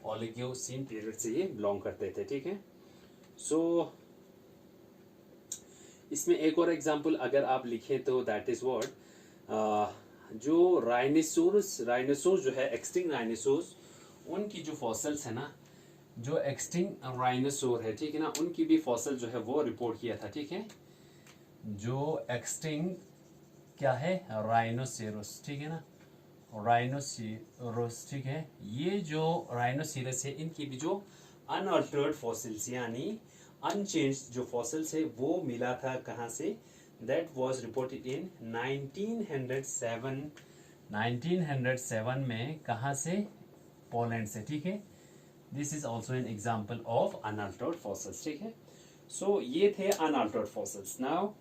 S1: ओलिगोसीन पीरियड से ये बिलोंग करते थे, ठीक है। सो इसमें एक और एग्जांपल अगर आप लिखें तो दैट इज व्हाट, जो राइनोसोर्स जो है, एक्सटिंक्ट राइनोसोर्स, उनकी जो फॉसिल्स है ना, जो एक्सटिंक्ट राइनोसोर है, ठीक है ना, उनकी भी फॉसिल जो है वो रिपोर्ट किया था, ठीक है। जो एक्सटिंक्ट क्या है, राइनोसेरस, ठीक है ना, राइनोसेरस, ठीक है। ये जो राइनोसेरस है इनकी भी जो अनअल्टर्ड फॉसिल्स यानी अनचेंज जो फॉसिल्स है वो मिला था कहाँ से, दैट वाज रिपोर्टेड इन 1907 में, कहाँ से, पोलैंड से, ठीक है। This is also an example of unaltered fossils, ठीक है। सो ये थे अनअल्टर्ड फॉसिल्स। नाउ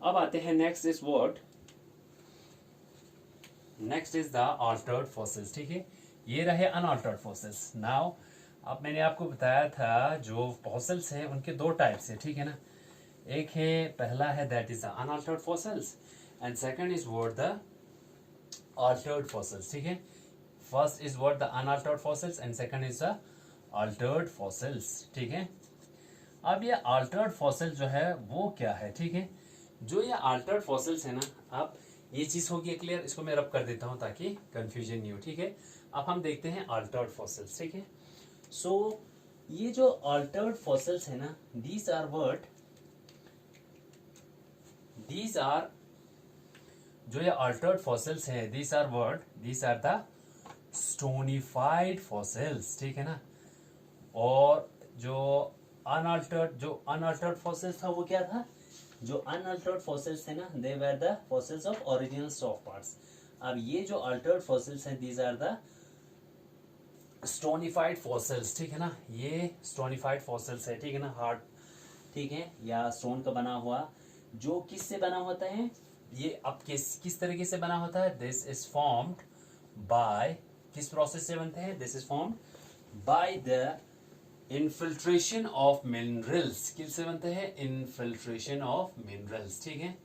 S1: अब आते हैं next is what, next is the altered fossils, ठीक है। ये रहे अनअल्टर्ड फॉसिल्स। नाउ अब मैंने आपको बताया था जो फॉसिल्स है उनके दो टाइप्स है, ठीक है ना, एक है, पहला है that is the unaltered fossils and second is what, the altered fossils, ठीक है। First is what the unaltered fossils and second is the altered fossils, ठीक है। अब ये अल्टर्ड फॉसिल जो है वो क्या है, ठीक है। जो ये अल्टर्ड फॉसिल्स है ना, अब ये चीज होगी क्लियर, इसको मैं रब कर देता हूं ताकि कंफ्यूजन नहीं हो, ठीक है। अब हम देखते हैं अल्टर्ड फॉसिल्स, ठीक है। सो ये जो अल्टर्ड फॉसिल्स है ना, दीज आर जो ये अल्टर्ड फॉसिल्स है, these are the stonified fossils, ठीक है ना। और जो अनअल्टर्ड फॉसिल्स था वो क्या था, जो अनअल्टर्ड फॉसिल्स थे ना, they were the fossils of original soft parts. अब ये जो अल्टर्ड फॉसिल्स हैं, these are the stonified fossils, ठीक है ना। ये स्टोनिफाइड फॉसिल्स है, ठीक है ना, हार्ड, ठीक है, या स्टोन का बना हुआ, जो किससे बना होता है, ये अब किस तरीके से बना होता है, दिस इज फॉर्म्ड बाय, किस प्रोसेस से बनते हैं, this is formed by the infiltration of minerals, किससे बनते हैं, इनफिल्ट्रेशन ऑफ मिनरल्स, ठीक है,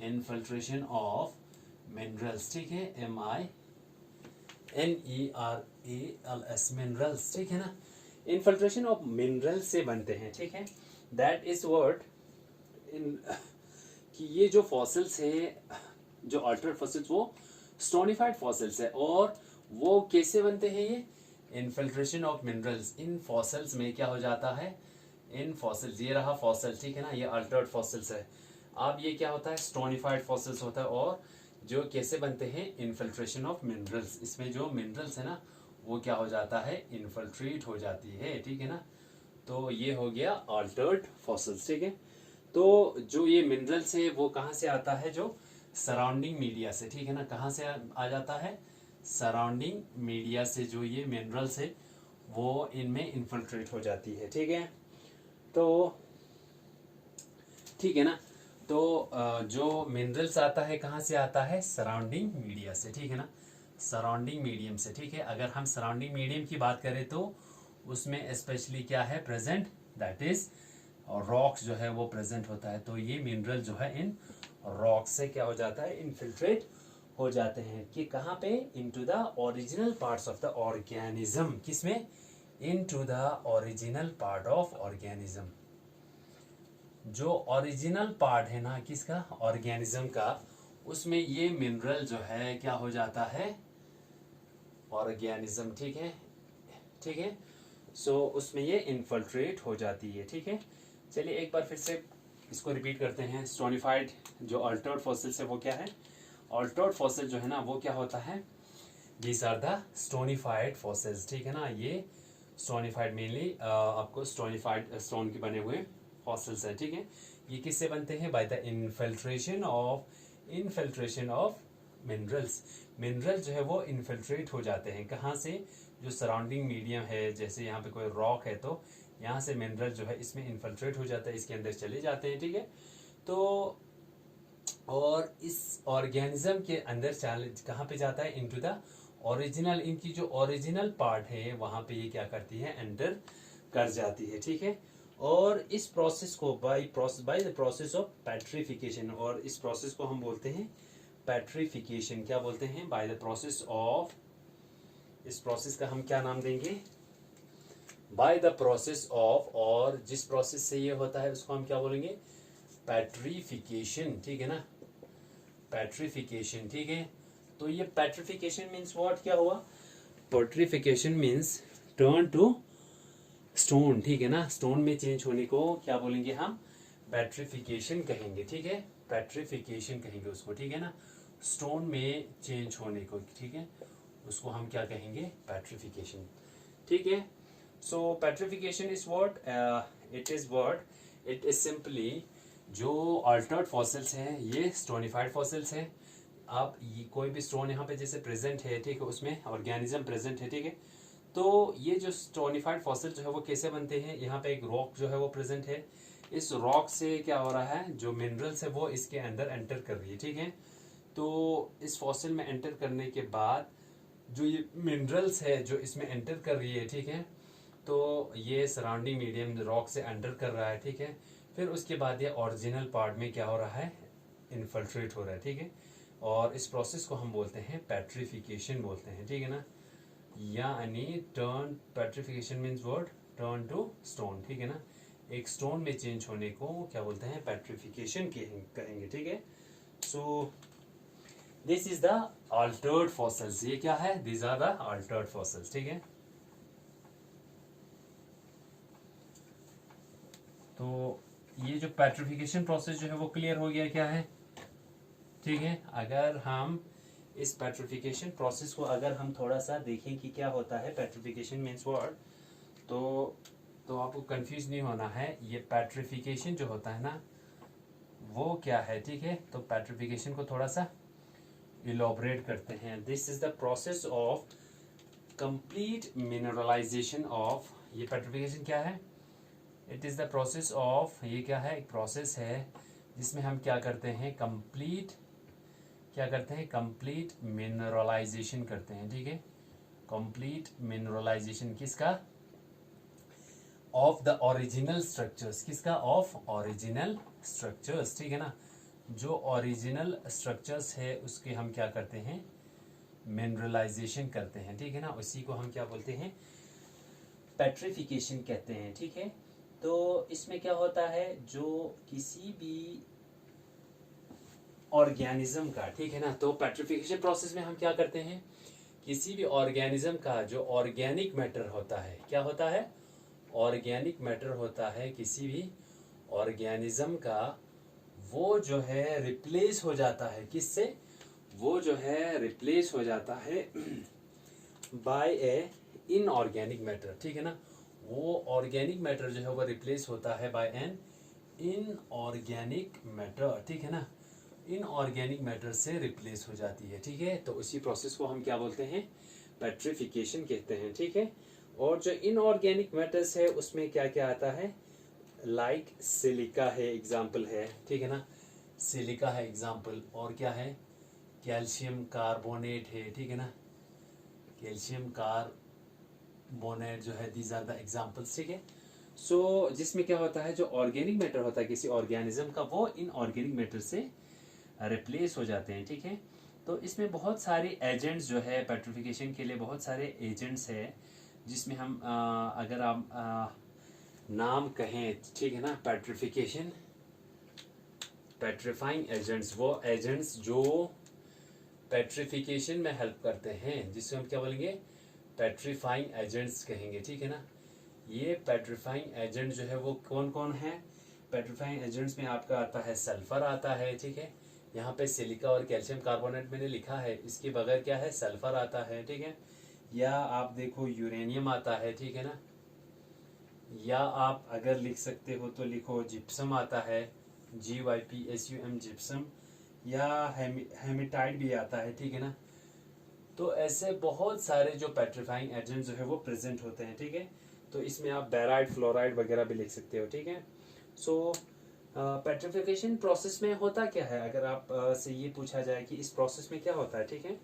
S1: इनफिल्ट्रेशन ऑफ मिनरल्स, ठीक है, MINERALS मिनरल्स, ठीक है ना, इनफिल्ट्रेशन ऑफ मिनरल्स से बनते हैं, ठीक है। दैट इज वर्ड इन कि ये जो फॉसिल्स है, जो अल्टर्ड फॉसिल्स, वो स्टोनिफाइड फॉसिल्स है, और वो कैसे बनते हैं, ये infiltration of minerals, in fossils में क्या हो जाता है, इन फॉसिल्स, ये रहा फॉसिल, ठीक है ना, ये अल्टर्ड फॉसिल्स है। अब ये क्या होता है, स्टोनिफाइड फॉसिल्स होता है, और जो कैसे बनते हैं, इनफिल्ट्रेशन ऑफ मिनरल्स, इसमें जो मिनरल्स है ना वो क्या हो जाता है, इनफिल्ट्रेट हो जाती है, ठीक है ना। तो ये हो गया अल्टर्ड फॉसिल्स, ठीक है। तो जो ये मिनरल्स है वो कहाँ से आता है, जो सराउंडिंग मीडिया से, ठीक है ना, कहाँ से आ जाता है, सराउंडिंग मीडिया से जो ये मिनरल्स है वो इनमें इन्फिल्ट्रेट हो जाती है, ठीक है। तो ठीक है ना, तो जो मिनरल्स आता है कहाँ से आता है, सराउंडिंग मीडिया से, ठीक है ना, सराउंडिंग मीडियम से, ठीक है। अगर हम सराउंडिंग मीडियम की बात करें तो उसमें स्पेशली क्या है प्रेजेंट, दैट इज रॉक्स जो है वो प्रेजेंट होता है। तो ये मिनरल जो है इन रॉक्स से क्या हो जाता है, इन्फिल्ट्रेट हो जाते हैं, कि कहाँ पे, into the original parts of the organism, किसमें, into the original part of organism. जो ओरिजिनल पार्ट है ना किसका, ऑर्गेनिज्म का, उसमें ये मिनरल जो है क्या हो जाता है, ऑर्गेनिज्म, ठीक है, ठीक है। सो उसमें ये इन्फिल्ट्रेट हो जाती है, ठीक है। चलिए एक बार फिर से इसको रिपीट करते हैं। स्टोनिफाइड जो अल्टर्ड फॉसिल्स है वो क्या है, अल्टर्ड फॉसिल जो है ना वो क्या होता है, these are the stonified fossils, ठीक है ना। ये स्टोनिफाइड मेनली आपको स्टोनिफाइड स्टोन के बने हुए फॉसिल्स है, ठीक है। ये किससे बनते हैं, by the infiltration of minerals. Mineral जो है वो इन्फिल्ट्रेट हो जाते हैं, कहाँ से, जो सराउंडिंग मीडियम है, जैसे यहाँ पे कोई रॉक है तो यहाँ से मिनरल जो है इसमें इन्फिल्ट्रेट हो जाता है, इसके अंदर चले जाते हैं, ठीक है। तो और इस ऑर्गेनिज्म के अंदर कहाँ पे जाता है, इनटू द ओरिजिनल, इनकी जो ओरिजिनल पार्ट है वहां पे ये क्या करती है, एंटर कर जाती है, ठीक है। और इस प्रोसेस को by the process of petrification, और इस प्रोसेस को हम बोलते हैं पेट्रिफिकेशन, क्या बोलते हैं, बाय द प्रोसेस ऑफ, इस प्रोसेस का हम क्या नाम देंगे, बाय द प्रोसेस ऑफ, और जिस प्रोसेस से ये होता है उसको हम क्या बोलेंगे, पेट्रिफिकेशन, ठीक है ना, पेट्रिफिकेशन, ठीक है। तो ये पेट्रिफिकेशन मीन्स व्हाट, क्या हुआ, petrification means turn to stone, ठीक है ना, स्टोन में चेंज होने को क्या बोलेंगे हम, पेट्रिफिकेशन कहेंगे, ठीक है, पेट्रिफिकेशन कहेंगे उसको, ठीक है ना, स्टोन में चेंज होने को, ठीक है, उसको हम क्या कहेंगे, पेट्रिफिकेशन, ठीक है। So petrification is what, it is simply जो अल्टर्ड फॉसिल्स हैं ये स्टोनिफाइड फॉसिल्स हैं। अब ये कोई भी स्टोन यहाँ पे जैसे प्रेजेंट है, ठीक है, उसमें ऑर्गेनिज्म प्रेजेंट है, ठीक है। तो ये जो स्टोनिफाइड फॉसिल जो है वो कैसे बनते हैं, यहाँ पे एक रॉक जो है वो प्रेजेंट है, इस रॉक से क्या हो रहा है, जो मिनरल्स है वो इसके अंदर एंटर कर रही है, ठीक है। तो इस फॉसिल में एंटर करने के बाद जो ये मिनरल्स है जो इसमें एंटर कर रही है, ठीक है, तो ये सराउंडिंग मीडियम रॉक से एंटर कर रहा है, ठीक है। फिर उसके बाद ये ओरिजिनल पार्ट में क्या हो रहा है, इन्फिल्ट्रेट हो रहा है, ठीक है। और इस प्रोसेस को हम बोलते हैं पेट्रिफिकेशन बोलते हैं, ठीक है ना। यानी turn, petrification means word turn to stone, ठीक है ना। एक स्टोन में चेंज होने को क्या बोलते हैं, पेट्रिफिकेशन कहेंगे, ठीक है। So this is the altered fossils, ये क्या है, this are the altered fossils, ठीक है। तो ये जो पेट्रिफिकेशन प्रोसेस जो है वो क्लियर हो गया क्या है, ठीक है। अगर हम इस पेट्रिफिकेशन प्रोसेस को अगर हम थोड़ा सा देखें कि क्या होता है, पेट्रिफिकेशन मीन्स वर्ड, तो आपको कंफ्यूज नहीं होना है। ये पेट्रिफिकेशन जो होता है ना वो क्या है, ठीक है। तो पेट्रिफिकेशन को थोड़ा सा इलॉबरेट करते हैं। This is the process of complete mineralization of, ये पेट्रिफिकेशन क्या है, it is the process of, ये क्या है, एक प्रोसेस है जिसमें हम क्या करते हैं, कंप्लीट मिनरलाइजेशन करते हैं, ठीक है। कंप्लीट मिनरलाइजेशन किसका, ऑफ द ओरिजिनल स्ट्रक्चर्स, किसका, ऑफ ओरिजिनल स्ट्रक्चर्स, ठीक है ना। जो ओरिजिनल स्ट्रक्चर्स है उसके हम क्या करते हैं, मिनरलाइजेशन करते हैं, ठीक है ना। उसी को हम क्या बोलते हैं, पेट्रिफिकेशन कहते हैं, ठीक है। तो इसमें क्या होता है, जो किसी भी ऑर्गेनिज्म का, ठीक है ना, तो पेट्रिफिकेशन प्रोसेस में हम क्या करते हैं, किसी भी ऑर्गेनिज्म का जो ऑर्गेनिक मैटर होता है, क्या होता है, ऑर्गेनिक मैटर होता है किसी भी ऑर्गेनिज्म का, वो जो है रिप्लेस हो जाता है, किससे, वो जो है रिप्लेस हो जाता है बाय ए इनऑर्गेनिक मैटर, ठीक है ना। वो ऑर्गेनिक मैटर जो है वो रिप्लेस होता है बाय एन इनऑर्गेनिक मैटर, ठीक है ना। इनऑर्गेनिक मैटर से रिप्लेस हो जाती है, ठीक है। तो उसी प्रोसेस को हम क्या बोलते हैं, पेट्रिफिकेशन कहते हैं, ठीक है। और जो इनऑर्गेनिक मैटर्स है उसमें क्या क्या आता है, लाइक सिलिका है एग्जाम्पल है, ठीक है ना, सिलिका है एग्जाम्पल, और क्या है, कैल्शियम कार्बोनेट है, ठीक है ना, कैल्शियम कार्बोनेट जो है, दीज आर द एग्जाम्पल्स, ठीक है। सो जिसमें क्या होता है, जो ऑर्गेनिक मैटर होता है किसी ऑर्गेनिज्म का, वो इनऑर्गेनिक मैटर से रिप्लेस हो जाते हैं, ठीक है। तो इसमें बहुत सारे एजेंट्स जो है पेट्रिफिकेशन के लिए, बहुत सारे एजेंट्स है जिसमें हम अगर आप नाम कहें, ठीक है ना, पेट्रिफाइंग एजेंट्स, वो एजेंट्स जो पेट्रिफिकेशन में हेल्प करते हैं, जिसको हम क्या बोलेंगे, पेट्रिफाइंग एजेंट्स कहेंगे, ठीक है ना। ये पेट्रिफाइंग एजेंट जो है वो कौन कौन है, पेट्रिफाइंग एजेंट्स में आपका आता है सल्फर आता है, ठीक है। यहाँ पे सिलिका और कैल्शियम कार्बोनेट मैंने लिखा है, इसके बगैर क्या है, सल्फर आता है, ठीक है। या आप देखो यूरेनियम आता है, ठीक है ना। या आप अगर लिख सकते हो तो लिखो जिप्सम आता है, GYPSUM जिप्सम, या हेमेटाइट भी आता है, ठीक है ना। तो ऐसे बहुत सारे जो पेट्रिफाइंग एजेंट जो है वो प्रेजेंट होते हैं, ठीक है। तो इसमें आप बेराइड, फ्लोराइड वगैरह भी लिख सकते हो, ठीक है। सो पेट्रिफिकेशन प्रोसेस में होता क्या है, अगर आप से ये पूछा जाए कि इस प्रोसेस में क्या होता है, ठीक है।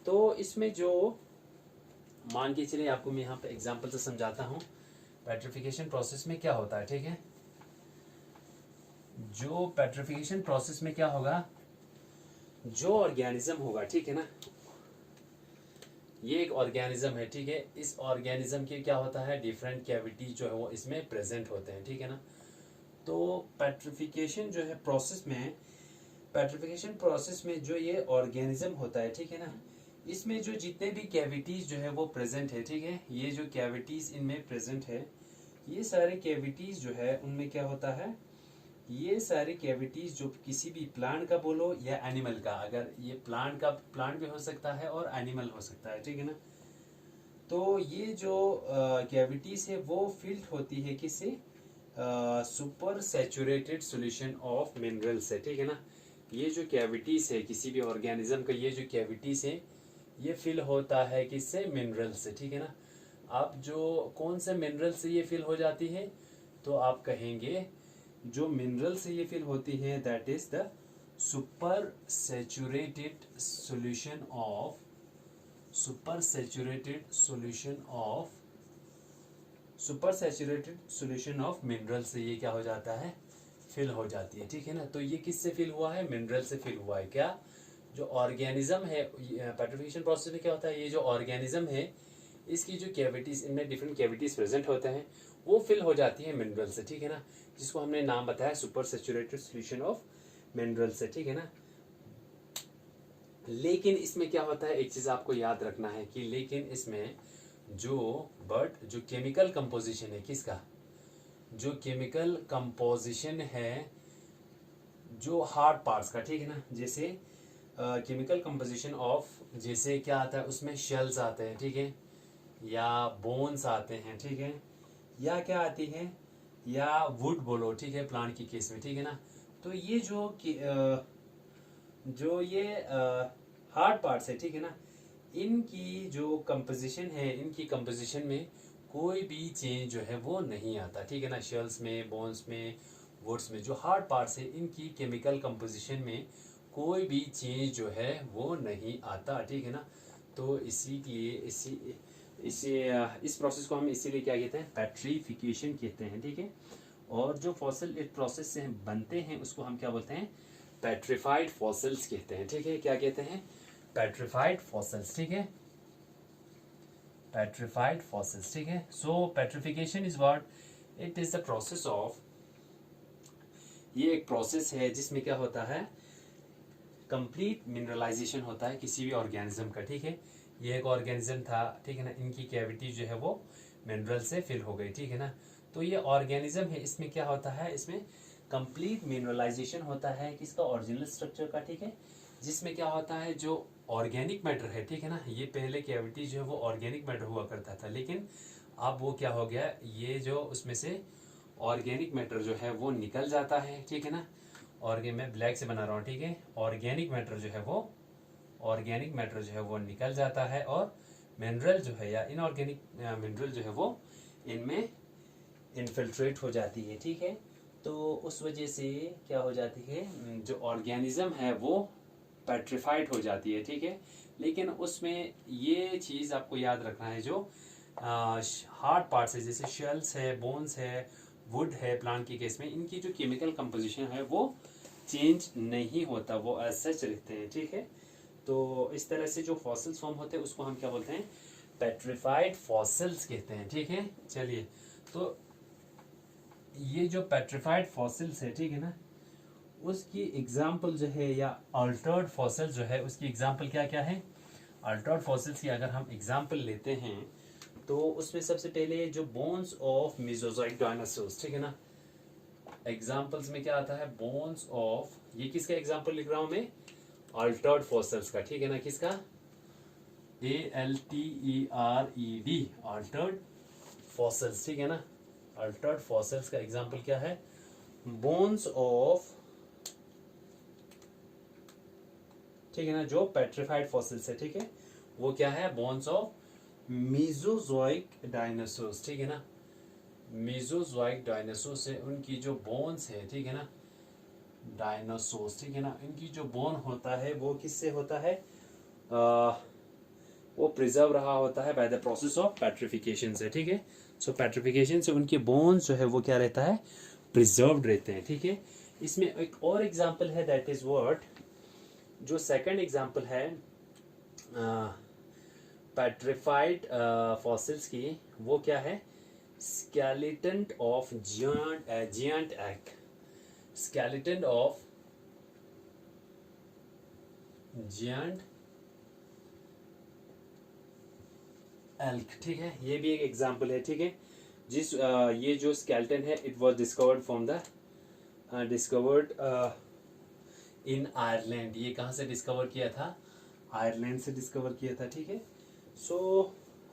S1: तो इसमें जो मान के चलिए, आपको मैं यहाँ पे एग्जांपल से समझाता हूँ पेट्रिफिकेशन प्रोसेस में क्या होता है, ठीक है। जो पेट्रिफिकेशन प्रोसेस में क्या होगा, जो ऑर्गेनिज्म होगा, ठीक है ना, ये एक ऑर्गेनिज्म है, ठीक है। इस ऑर्गेनिज्म के क्या होता है, डिफरेंट कैविटीज जो है वो इसमें प्रेजेंट होते हैं, ठीक है ना। तो पेट्रिफिकेशन जो है प्रोसेस में, पेट्रिफिकेशन प्रोसेस में जो ये ऑर्गेनिज्म होता है, ठीक है ना, इसमें जो जितने भी कैविटीज जो है वो प्रेजेंट है, ठीक है। ये जो कैविटीज इनमें प्रेजेंट है, ये सारे कैविटीज जो है उनमें क्या होता है, ये सारी कैविटीज जो किसी भी प्लांट का बोलो या एनिमल का, अगर ये प्लांट भी हो सकता है और एनिमल हो सकता है, ठीक है ना। तो ये जो कैविटीज है वो फिल्ड होती है किससे, super saturated solution of mineral से, ठीक है ना। ये जो कैविटीज है किसी भी ऑर्गेनिज्म का, ये जो कैविटीज है ये फिल होता है किससे, मिनरल से, ठीक है ना। अब जो कौन से मिनरल से ये फिल हो जाती है, तो आप कहेंगे जो मिनरल से ये फिल होती है that is the super saturated solution of, super saturated solution of mineral से ये क्या हो जाता है, फिल हो जाती है, ठीक है ना। तो ये किससे फिल हुआ है, मिनरल से फिल हुआ है। क्या, जो ऑर्गेनिज्म है, पेट्रिफिकेशन प्रोसेस में क्या होता है, ये जो ऑर्गेनिज्म है इसकी जो कैविटीज, इनमें डिफरेंट कैविटीज प्रेजेंट होते हैं, वो फिल हो जाती है मिनरल से, ठीक है ना, जिसको हमने नाम बताया super saturated solution of mineral से, ठीक है ना। लेकिन इसमें क्या होता है, एक चीज आपको याद रखना है कि लेकिन इसमें जो केमिकल कंपोजिशन है किसका, जो केमिकल कंपोजिशन है जो हार्ड पार्ट्स का, ठीक है ना, जैसे केमिकल कंपोजिशन ऑफ, जैसे क्या आता है उसमें शेल्स आते हैं, ठीक है, या बोन्स आते हैं, ठीक है, या क्या आती है, या वुड बोलो, ठीक है, प्लांट की केस में, ठीक है ना। तो ये जो ये हार्ड पार्ट्स है, ठीक है ना, इनकी जो कंपोजिशन है, इनकी कंपोजिशन में कोई भी चेंज जो है वो नहीं आता, ठीक है ना। शेल्स में, बोन्स में, वुड्स में जो हार्ड पार्ट्स है, इनकी केमिकल कंपोजिशन में कोई भी चेंज जो है वो नहीं आता, ठीक है ना। तो इसीलिए इस प्रोसेस को हम इसीलिए क्या कहते हैं, पेट्रीफिकेशन कहते हैं, ठीक है। और जो फॉसिल इस प्रोसेस से बनते हैं उसको हम क्या बोलते हैं, पेट्रिफाइड फॉसिल्स कहते हैं, ठीक है। क्या कहते हैं, पेट्रिफाइड फॉसिल्स, ठीक है, पेट्रिफाइड फॉसिल्स, ठीक है। So petrification is what, it is the process of, ये एक प्रोसेस है जिसमें क्या होता है, कंप्लीट मिनरलाइजेशन होता है किसी भी ऑर्गेनिज्म का, ठीक है। ये एक ऑर्गेनिज्म था, ठीक है ना, इनकी कैविटी जो है वो मिनरल से फिल हो गई, ठीक है ना। तो ये ऑर्गेनिज्म है, इसमें क्या होता है, इसमें कंप्लीट मिनरलाइजेशन होता है किसका, ओरिजिनल स्ट्रक्चर का, ठीक है, जिसमें क्या होता है जो ऑर्गेनिक मैटर है, ठीक है ना, ये पहले कैविटी जो है वो ऑर्गेनिक मैटर हुआ करता था, लेकिन अब वो क्या हो गया, ये जो उसमें से ऑर्गेनिक मैटर जो है वो निकल जाता है, ठीक है ना। मैं ब्लैक से बना रहा हूँ, ठीक है, ऑर्गेनिक मैटर जो है वो निकल जाता है, और मिनरल जो है या इनऑर्गेनिक मिनरल जो है वो इनमें इनफिल्ट्रेट हो जाती है, ठीक है। तो उस वजह से क्या हो जाती है, जो ऑर्गेनिज्म है वो पेट्रिफाइड हो जाती है, ठीक है। लेकिन उसमें ये चीज़ आपको याद रखना है, जो हार्ड पार्ट्स है जैसे शेल्स है, बोन्स है, वुड है, प्लांट के केस में इनकी जो केमिकल कंपोजिशन है वो चेंज नहीं होता, वो एज सच रहते हैं, ठीक है। तो इस तरह से जो फॉसिल्स फॉर्म होते हैं उसको हम क्या बोलते हैं, पेट्रिफाइड फॉसिल्स कहते हैं, ठीक है। चलिए, तो ये जो पेट्रिफाइड फॉसिल्स है, ठीक है ना, उसकी एग्जाम्पल जो है, या अल्टर्ड फॉसिल जो है उसकी एग्जाम्पल क्या क्या है। अल्टर्ड फॉसिल्स की अगर हम एग्जाम्पल लेते हैं तो उसमें सबसे पहले जो बोन्स ऑफ मेसोजोइक डायनासोर्स, ठीक है ना, एग्जाम्पल्स में क्या आता है, बोन्स ऑफ, ये किसका एग्जाम्पल लिख रहा हूं मैं, अल्टर्ड फॉसिल्स का, ठीक है ना, किसका, ALTERED, अल्टर्ड फॉसिल्स, ठीक है ना। अल्टर्ड फॉसिल्स का एग्जाम्पल क्या है, बोन्स ऑफ, ठीक है ना, जो पेट्रिफाइड फॉसिल्स है, ठीक है, वो क्या है, बोन्स ऑफ मेसोजोइक डायनासोर्स, ठीक है ना, मेसोजोइक डायनासोर से उनकी जो बोन्स है, ठीक है ना, डायनासोर्स, ठीक है ना, इनकी जो बोन होता है वो किससे होता है, वो प्रिजर्व रहा होता है by the process of petrification से, ठीक है। सो पेट्रिफिकेशन से उनके बोन्स जो है वो क्या रहता है, प्रिजर्व्ड रहते हैं, ठीक है। इसमें एक और एग्जांपल है, दैट इज व्हाट, जो सेकंड एग्जांपल है पेट्रिफाइड फॉसिल्स की, वो क्या है, skeleton of giant egg, skeleton of giant elk, ठीक है, ये भी एक एग्जांपल है, ठीक है। ये जो skeleton है, it was discovered from the discovered in Ireland, ये कहाँ से डिस्कवर किया था, आयरलैंड से डिस्कवर किया था, ठीक है। सो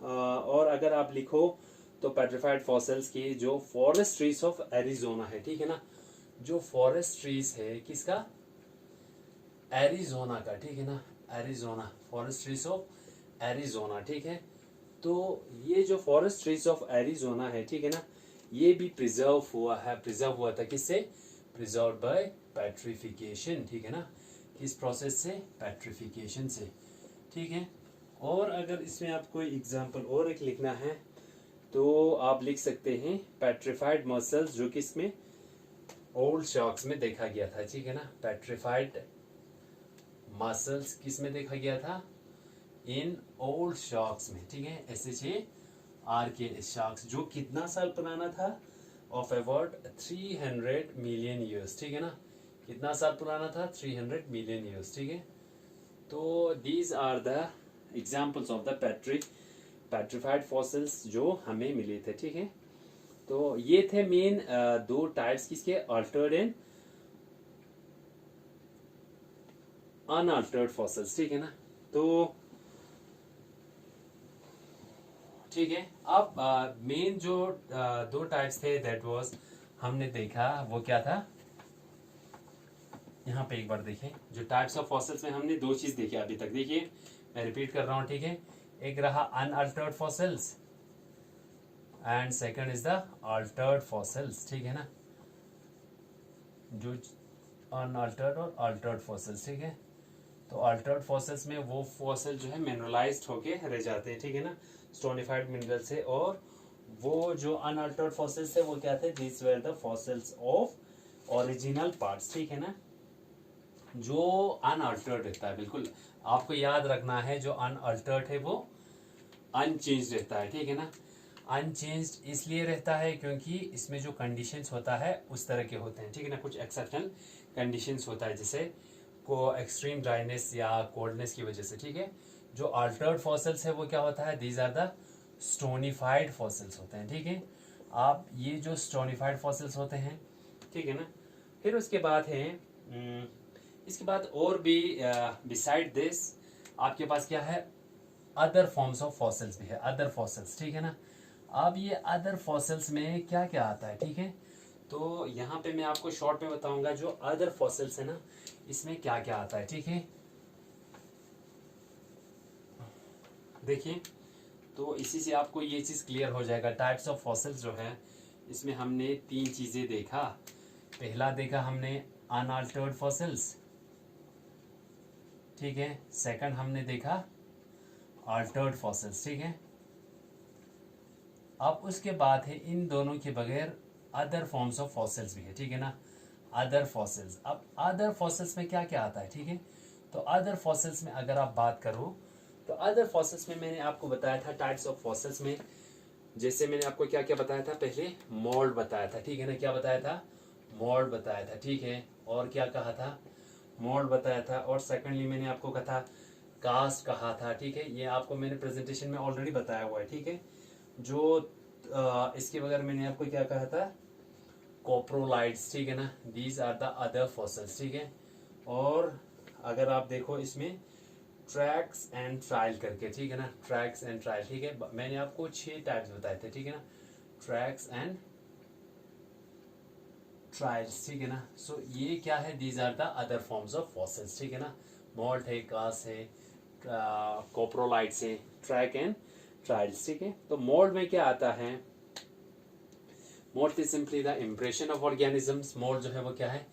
S1: और अगर आप लिखो तो पेट्रिफाइड फॉसिल्स की जो फॉरेस्ट ट्रीज ऑफ एरिजोना है, ठीक है ना, जो फॉरेस्ट ट्रीज है किसका, एरिजोना का, ठीक है ना, Arizona, forest trees of Arizona, ठीक है। तो ये जो फॉरेस्ट ट्रीज ऑफ एरिजोना है, ठीक है ना, ये भी प्रिजर्व हुआ था किससे, प्रिजर्व बाय पेट्रिफिकेशन, ठीक है ना, किस प्रोसेस से, पेट्रिफिकेशन से, ठीक है। और अगर इसमें आप कोई एग्जांपल और एक लिखना है तो आप लिख सकते हैं पेट्रिफाइड मसल्स, जो किसमें, ओल्ड शार्क्स में देखा गया था, ठीक है ना, पेट्रिफाइड मसल्स किस में देखा गया था, इन ओल्ड शार्क्स में, ठीक है, SHARK शार्क्स, जो कितना साल पुराना था, ऑफ अबाउट 300 मिलियन ईयर्स, ठीक है ना, कितना साल पुराना था, 300 मिलियन ईयर्स, ठीक है। तो these are the examples of the petrified fossils जो हमें मिले थे, ठीक है। तो ये थे मेन दो टाइप्स किसके, अल्टर्ड एंड अनअल्टर्ड फॉसिल्स, ठीक है ना। तो ठीक है, अब मेन जो दो टाइप्स थे दैट वाज हमने देखा, वो क्या था, यहाँ पे एक बार देखें, जो टाइप्स ऑफ फॉसिल्स में हमने दो चीज देखी अभी तक, देखिए मैं रिपीट कर रहा हूँ, ठीक है। एक रहा unaltered fossils and second is the altered fossils, ठीक है ना, जो अनअल्टर्ड और अल्टर्ड फॉसिल्स, ठीक है। तो अल्टर्ड फॉसिल्स में वो फॉसिल जो है मिनरलाइज्ड होके रह जाते हैं, ठीक है ना, स्टोनिफाइड मिनरल से, और वो जो अनअल्टर्ड फॉसिल्स थे वो क्या थे, this were the fossils of original parts, ठीक है ना। जो अनअल्टर्ड रहता है, बिल्कुल आपको याद रखना है, जो अनअल्टर्ड है वो अनचेंज रहता है, ठीक है ना। अनचेंज्ड इसलिए रहता है क्योंकि इसमें जो कंडीशंस होता है उस तरह के होते हैं, ठीक है ना, कुछ एक्सेप्शनल कंडीशंस होता है, जैसे को एक्सट्रीम ड्राइनेस या कोल्डनेस की वजह से, ठीक है। जो अल्टर्ड फॉसिल्स है वो क्या होता है, these are the stonified fossils होते हैं, ठीक है। आप ये जो स्टोनिफाइड फॉसिल्स होते हैं, ठीक है ना, फिर उसके बाद है इसके बाद और भी बिसाइड दिस आपके पास क्या है, अदर फॉर्म्स ऑफ फॉसिल्स भी है, अदर फॉसिल्स, ठीक है ना। अब ये अदर फॉसिल्स में क्या क्या आता है, ठीक है। तो यहाँ पे मैं आपको शॉर्ट में बताऊंगा जो अदर फॉसिल्स है ना, इसमें क्या क्या आता है, ठीक है। देखिए, तो इसी से आपको ये चीज क्लियर हो जाएगा, टाइप्स ऑफ फॉसिल्स जो है, इसमें हमने तीन चीजें देखा। पहला देखा हमने अनअल्टर्ड फॉसिल्स, ठीक है। सेकंड हमने देखा अल्टर्ड फॉसिल्स, ठीक है। अब उसके बाद है इन दोनों के बगैर अदर फॉर्म्स ऑफ फॉसिल्स भी है, ठीक है ना, अदर फॉसिल्स। अब अदर फॉसिल्स में क्या क्या आता है, ठीक है। तो अदर फॉसिल्स में अगर आप बात करो, तो अदर फॉसिल्स में मैंने आपको बताया था टाइप्स ऑफ फॉसिल्स में, जैसे मैंने आपको क्या क्या बताया था, पहले मोल्ड बताया था, ठीक है ना, क्या बताया था, मोल्ड बताया था, ठीक है। और क्या कहा था, मोल्ड बताया था, और सेकंडली मैंने आपको कहा था कास्ट कहा था, ठीक है। ये आपको मैंने प्रेजेंटेशन में ऑलरेडी बताया हुआ है, ठीक है। जो इसके बगैर मैंने आपको क्या कहा था, कोप्रोलाइट्स, ठीक है ना, these are the other fossils, ठीक है। और अगर आप देखो इसमें ट्रैक्स एंड ट्रायल करके, ठीक है ना, ट्रैक्स एंड ट्रायल, ठीक है। मैंने आपको 6 टाइप्स बताए थे, ठीक है ना, ट्रैक्स एंड ट्रायल्स, ठीक है ना। सो ये क्या है, these are the other forms of fossils, ठीक है ना। मोल्ट है, कास्ट है, कोप्रोलाइट्स है, ट्रैक एंड ट्रायल्स, ठीक है। तो मोल्ड में क्या आता है, mould is simply the impression of organisms. Mould जो है वो क्या है,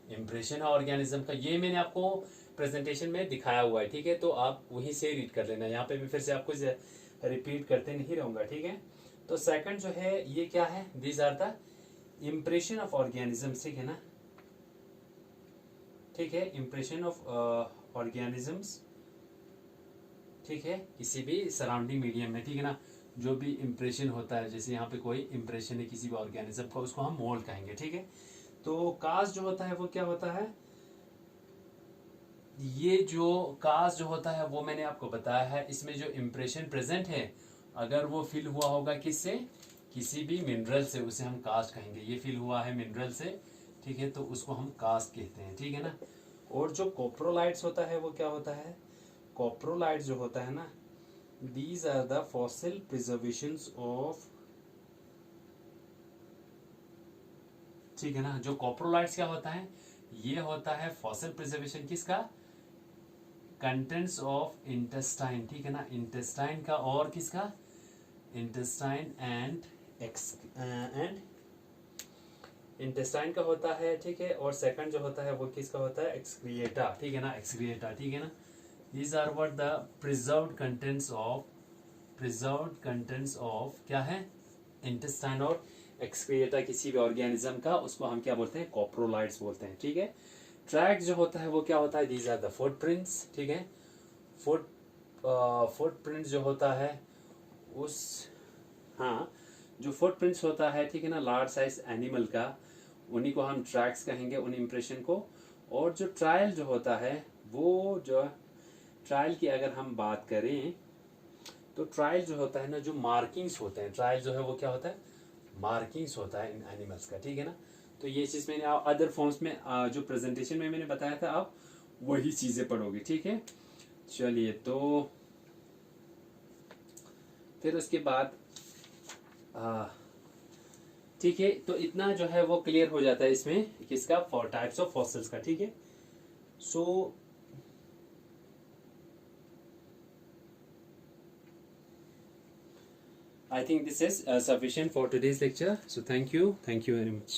S1: इम्प्रेशन है ऑर्गेनिज्म का। ये मैंने आपको प्रेजेंटेशन में दिखाया हुआ है, ठीक है। तो आप वहीं से रीड कर लेना, यहाँ पे भी फिर से आपको रिपीट करते नहीं रहूंगा, ठीक है। तो सेकंड जो है ये क्या है, these are the impression of organisms, ठीक है ना, ठीक है, इम्प्रेशन ऑफ ऑर्गेनिजम्स, ठीक है, किसी भी सराउंडिंग मीडियम में, ठीक है ना, जो भी इम्प्रेशन होता है, जैसे यहाँ पे कोई इम्प्रेशन है किसी भी ऑर्गेनिज्म का, उसको हम मोल्ड कहेंगे, ठीक है। तो कास्ट जो होता है वो क्या होता है, ये जो कास्ट जो होता है वो मैंने आपको बताया है, इसमें जो इम्प्रेशन प्रेजेंट है अगर वो फिल हुआ होगा किससे, किसी भी मिनरल से, उसे हम कास्ट कहेंगे। ये फिल हुआ है मिनरल से, ठीक है, तो उसको हम कास्ट कहते हैं, ठीक है ना। और जो कोप्रोलाइट्स होता है वो क्या होता है, कोप्रोलाइट्स जो होता है ना, these are the fossil preservations of, ठीक है ना। जो कोप्रोलाइट्स क्या होता है, ये होता है फॉसिल प्रिजर्वेशन किसका, कंटेंट्स ऑफ इंटेस्टाइन, ठीक है ना, इंटेस्टाइन का, और किसका, इंटेस्टाइन एंड इंटेस्टाइन का होता है, ठीक है। और सेकंड जो होता है वो किसका होता है, एक्सक्रिएटा, ठीक है ना, एक्सक्रिएटा, ठीक है ना। These are what the preserved contents of क्या है, इंटेस्टाइन और एक्सक्रिएटा किसी भी ऑर्गेनिज्म का, उसको हम क्या बोलते हैं, कोप्रोलाइट्स बोलते हैं, ठीक है। ट्रैक जो होता है वो क्या होता है, दीज आर द फुटप्रिंट्स, ठीक है, फुटप्रिंट जो होता है उस, हाँ, जो फुटप्रिंट्स होता है, ठीक है ना, लार्ज साइज एनिमल का, उन्हीं को हम ट्रैक्स कहेंगे, उन इम्प्रेशन को। और जो ट्रायल जो होता है, वो जो ट्रायल की अगर हम बात करें तो ट्रायल जो होता है ना, जो मार्किंग्स होते हैं, ट्रायल जो है वो क्या होता है, मार्किंग्स होता है इन एनिमल्स का, ठीक है ना। तो ये चीज़ मैंने अदर फॉर्म्स में जो प्रेजेंटेशन में मैंने बताया था, आप वही चीज़ें पढ़ोगे, ठीक है। चलिए, तो फिर उसके बाद ठीक है, तो इतना जो है वो क्लियर हो जाता है इसमें, किसका, फॉर टाइप्स ऑफ फॉसिल्स का, ठीक है। सो I think this is sufficient for today's lecture. So thank you very much.